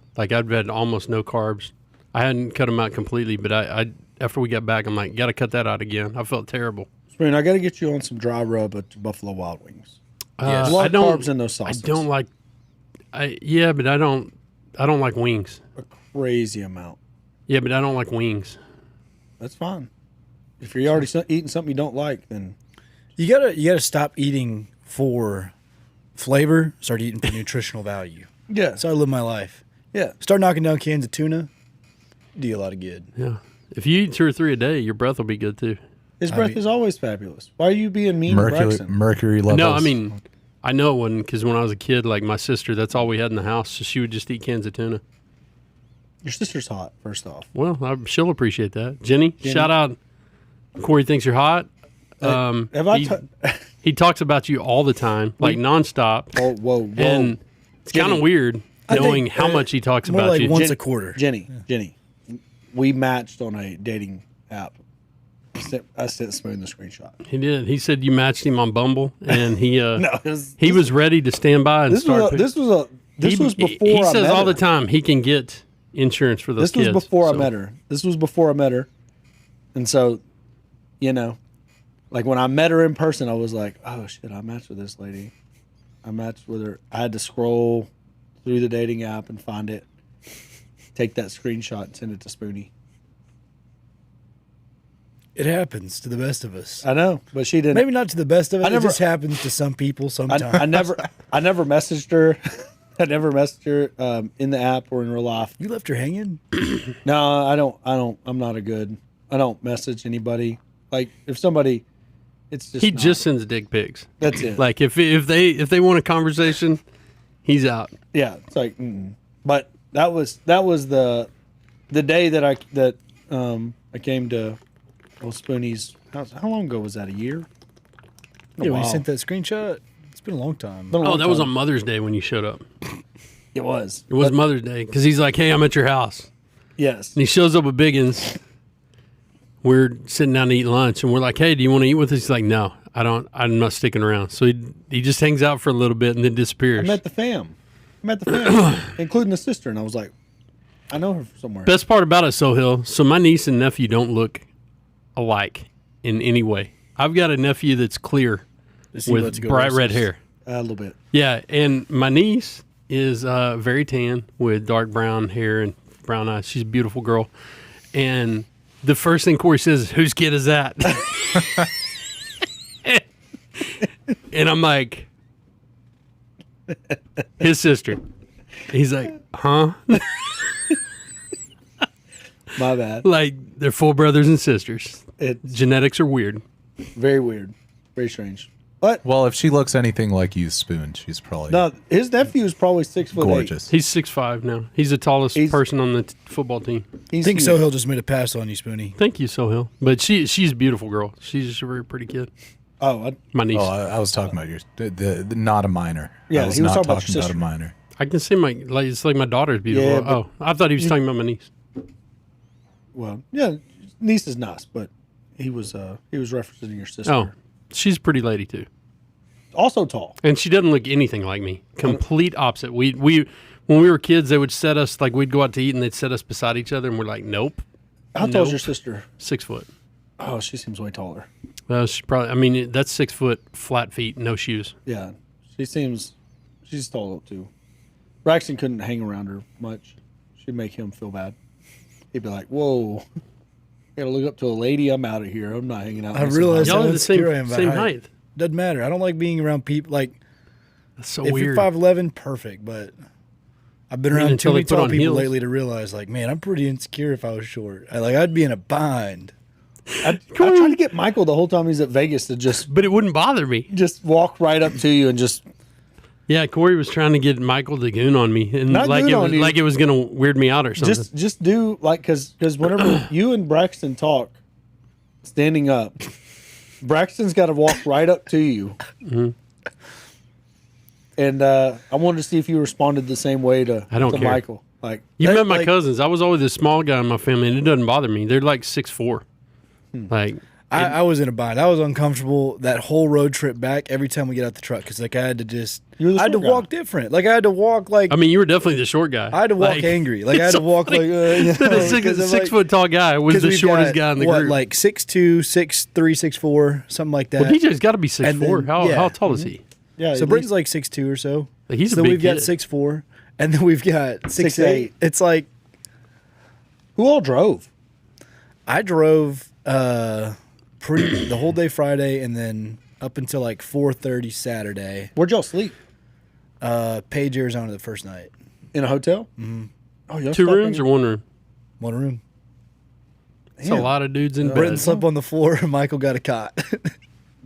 had almost no carbs. I hadn't cut them out completely, but I after we got back, I'm like, got to cut that out again. I felt terrible. Spoon, I got to get you on some dry rub at Buffalo Wild Wings. Yes. A lot I of don't. carbs in those sauces. I don't like. But I don't like wings. A crazy amount. Yeah, but I don't like wings. That's fine. If you're already eating something you don't like, then You gotta stop eating for flavor. Start eating for nutritional value. yeah, That's how I live my life. yeah. Start knocking down cans of tuna. Do you a lot of good. Yeah. If you eat 2 or 3 a day, your breath will be good too. His breath is always fabulous. Why are you being mean to Braxton? Mercury levels. No, I mean, I know it wasn't because when I was a kid, like my sister, that's all we had in the house. So she would just eat cans of tuna. Your sister's hot, first off. Well, she'll appreciate that. Jenny, shout out. Corey thinks you're hot. Have I? He talks about you all the time, like nonstop. Whoa. And it's kind of Jenny. weird I knowing think, how much he talks more about like you. once a quarter. Jenny, we matched on a dating app. I sent Spoon the screenshot. He did. He said you matched him on Bumble, and he No, he was ready to stand by and This start. was before He I says met all her. the time he can get insurance for those This kids. was before I so- met her. This was before I met her, and so, like when I met her in person, I was like, "Oh shit, I matched with this lady. I matched with her." I had to scroll through the dating app and find it, take that screenshot, and send it to Spoonie. It happens to the best of us. I know, but she didn't. Maybe not to the best of us. I never- It just happens to some people sometimes. I never messaged her. I never messaged her in the app or in real life. You left her hanging? No, I don't. I'm not I don't message anybody. Like if somebody, it's just He not. just sends dick pics. That's it. Like if they want a conversation, he's out. Yeah, it's like. But that was the day that I came to Spoonie's house. How long ago was that? A year? Yeah, when Wow. you sent that screenshot, it's been a long time. Been a Oh, long that was time. on Mother's Day when you showed up. It was. It was Mother's Day because he's like, "Hey, I'm at your house." Yes. And he shows up with Biggins. We're sitting down to eat lunch, and we're like, "Hey, do you want to eat with us?" He's like, "No, I don't. I'm not sticking around." So he just hangs out for a little bit and then disappears. I met the fam, including the sister, and I was like, I know her from somewhere. Best part about it, Sohail. So my niece and nephew don't look alike in any way. I've got a nephew that's clear with bright red hair. A little bit. Yeah, and my niece is very tan with dark brown hair and brown eyes. She's a beautiful girl. And the first thing Corey says is, "Whose kid is that?" And I'm like, "His sister." He's like, "Huh?" My bad. Like, they're full brothers and sisters. It's Genetics are weird. very weird. Very strange. But Well, if she looks anything like you, Spoon, she's probably no, his nephew is probably 6'8". gorgeous. He's 6'5" now. He's the tallest He's- person on the football team. He's I think huge. Sohail just made a pass on you, Spoonie. Thank you, Sohail. But she's a beautiful girl. She's just a very pretty kid. Oh, My niece. Oh, I was talking about the not a minor. Yeah, I was he was not talking about your about sister. a minor. I can say it's like my daughter's beautiful. Yeah, but- oh, I thought he was talking about my niece. well, yeah, niece is nice, but he was referencing your sister. Oh, she's a pretty lady too. Also tall. And she doesn't look anything like me. Complete opposite. We when we were kids, they would set us, like, we'd go out to eat and they'd set us beside each other and we're like, nope. How tall is your Nope. sister? 6 foot. Oh, she seems way taller. She probably. I mean, that's 6 foot, flat feet, no shoes. Yeah, she's tall too. Braxton couldn't hang around her much. She'd make him feel bad. He'd be like, "Whoa, gotta look up to a lady. I'm out of here. I'm not hanging out." I with some realize Y'all how are the same, insecure I am about same height. height. Doesn't matter. I don't like being around people. Like, That's so if weird. you're 5'11", perfect. But I've been around until too they many put tall on people heels. lately to realize, like, man, I'm pretty insecure if I was short. I'd be in a bind. I tried to get Michael the whole time he's at Vegas to just But it wouldn't bother me. walk right up to you and just Yeah, Corey was trying to get Michael to goon on me, and Not goon on you. like it was gonna weird me out or something. just do like because whenever you and Braxton talk, standing up, Braxton's got to walk right up to you. Mm-hmm. And I wanted to see if you responded the same way to I don't care. Michael. Like You that- met my like, cousins. I was always the small guy in my family, and it doesn't bother me. They're like 6'4". Like, I was in a bind. I was uncomfortable that whole road trip back every time we get out the truck because, like, I had to just You were the I had to short guy. walk different. Like, I had to walk like I mean, you were definitely the short guy. I had to walk Like, angry. Like, I had it's to so walk funny like you that a know, six, 'cause I'm six like- foot tall guy was 'cause the we've shortest got, guy in the what, group. like 6'2", 6'3", 6'4", something like that. Well, DJ's got to be 6'4". then- How yeah. how tall is he? Yeah, So at Britain's least- like 6'2" or so. Like, he's a so big we've got kid. 6'4", and then we've got 6'8". It's like who all drove? I drove the whole day Friday, and then up until like 4:30 Saturday. Where'd y'all sleep? Page, Arizona, the first night. In a hotel? Mm-hmm. Oh, y'all 2 slept rooms in- or 1 room? One room. It's a lot of dudes in Britton bed. slept on the floor. Michael got a cot.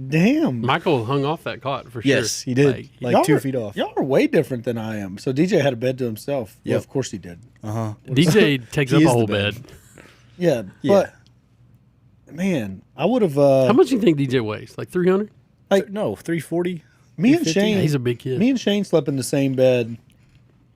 Damn. Michael hung off that cot for Yes, sure. he did. Like Y'all 2 are- feet off. Y'all are way different than I am. So DJ had a bed to himself. Yeah, Yep. of course he did. DJ takes He up is a the whole bed. bed. Yeah, Yeah. but man, I would have. How much do you think DJ weighs? Like 300? No, 340. Me and 350? Shane. Yeah, he's a big kid. Me and Shane slept in the same bed.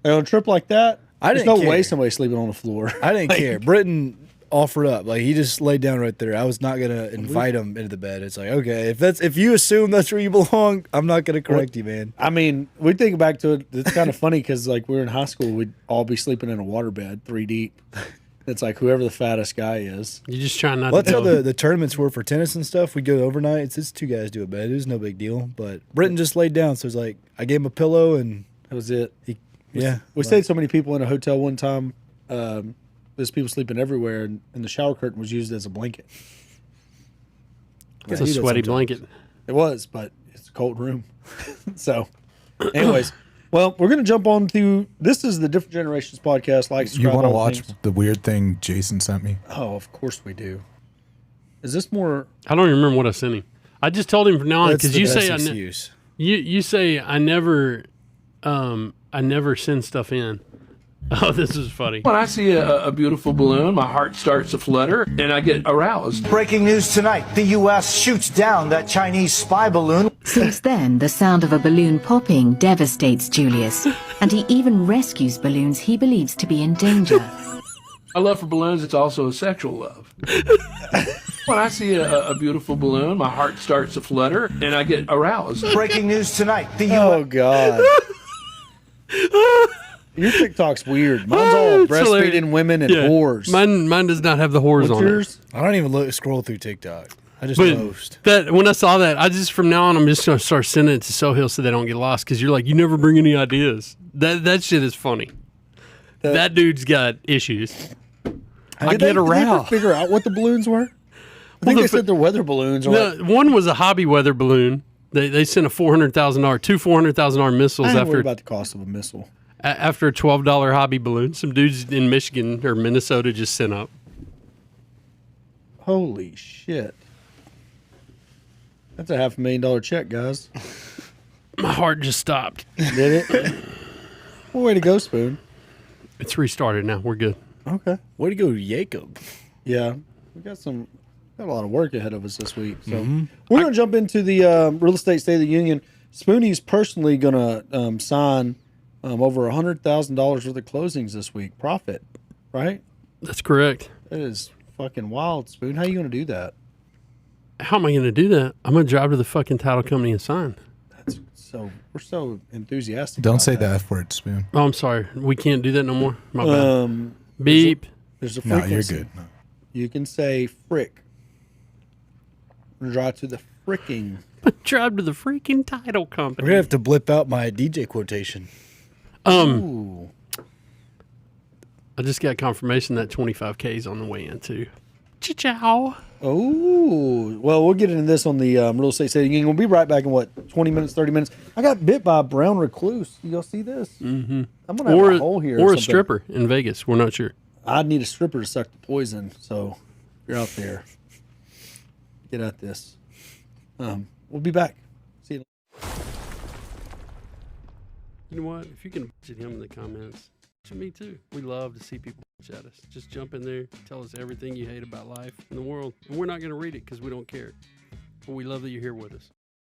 And on a trip like that, I there's didn't no way care. somebody sleeping on the floor. I didn't Like, care. Britton offered up. Like, he just laid down right there. I was not gonna invite him into the bed. It's like, okay, if you assume that's where you belong, I'm not gonna correct you, man. I mean, we think back to it. It's kind of funny because like we were in high school, we'd all be sleeping in a waterbed, 3 deep. It's like whoever the fattest guy is. You just trying not Well, to that's how go. the tournaments were for tennis and stuff. We go overnights. It's 2 guys do a bed. It was no big deal. But Britton just laid down, so it's like I gave him a pillow and That was it. yeah. We stayed so many people in a hotel one time. There's people sleeping everywhere, and the shower curtain was used as a blanket. It's I a do that sweaty sometimes. blanket. It was, but it's a cold room. So, anyways, well, we're going to jump on to this is the Different Generations podcast. Like, You subscribe, want to all the watch things. the weird thing Jason sent me? Oh, of course we do. Is this more? I don't even remember what I sent him. I just told him from now on That's because the you best say excuse. you say I never send stuff in, Oh, this is funny. When I see a beautiful balloon, my heart starts to flutter and I get aroused. Breaking news tonight. The U.S. shoots down that Chinese spy balloon. Since then, the sound of a balloon popping devastates Julius, and he even rescues balloons he believes to be in danger. My love for balloons, it's also a sexual love. When I see a beautiful balloon, my heart starts to flutter and I get aroused. Breaking news tonight. The U.S. Oh God. Your TikTok's weird. Mine's all It's hilarious. breastfeeding women and Yeah. whores. Mine does not have the whores What's on yours? I don't even scroll through TikTok. I just it. post. But that when I saw that, I just from now on I'm just gonna start sending it to Sohail so they don't get lost because you're like you never bring any ideas. That shit is funny. That dude's got issues. I Did get they ever aroused. figure out what the balloons were? I think they said they're weather balloons. Or like, No, one was a hobby weather balloon. They sent a $400,000, two $400,000 missiles I ain't after worried about the cost of a missile. after a $12 hobby balloon. Some dudes in Michigan or Minnesota just sent up. Holy shit. That's a $500,000 check, guys. My heart just stopped. Did it? Well, way to go, Spoon. It's restarted now. We're good. Okay. Way to go, Jacob. Yeah. We got a lot of work ahead of us this week. So we're going to jump into the Real Estate State of the Union. Spoonie's personally going to sign over $100,000 worth of closings this week. Profit, right? That's correct. That is fucking wild, Spoon. How are you going to do that? How am I going to do that? I'm going to drive to the fucking title company and sign. That's so, we're so enthusiastic. Don't about say that. the F word, Spoon. Oh, I'm sorry. We can't do that no more. My bad. Beep. There's a No, frequency. you're good. No. You can say frick. I'm gonna drive to the fricking. Drive to the freaking title We're company. going to have to blip out my DJ quotation. Ooh. I just got confirmation that 25K is on the way in too. Ciao. Oh, well, we'll get into this on the Real Estate State of the Union. We'll be right back in, 20 minutes, 30 minutes. I got bit by a brown recluse. Y'all see this? Mm-hmm. I'm going to have a hole here. Or a something. stripper in Vegas. We're not sure. I'd need a stripper to suck the poison. So if you're out there, get at this. We'll be back. See you. You know what? If you can bitch at him in the comments, bitch at me too. We love to see people bitch at us. Just jump in there, tell us everything you hate about life and the world. And we're not going to read it because we don't care. But we love that you're here with us.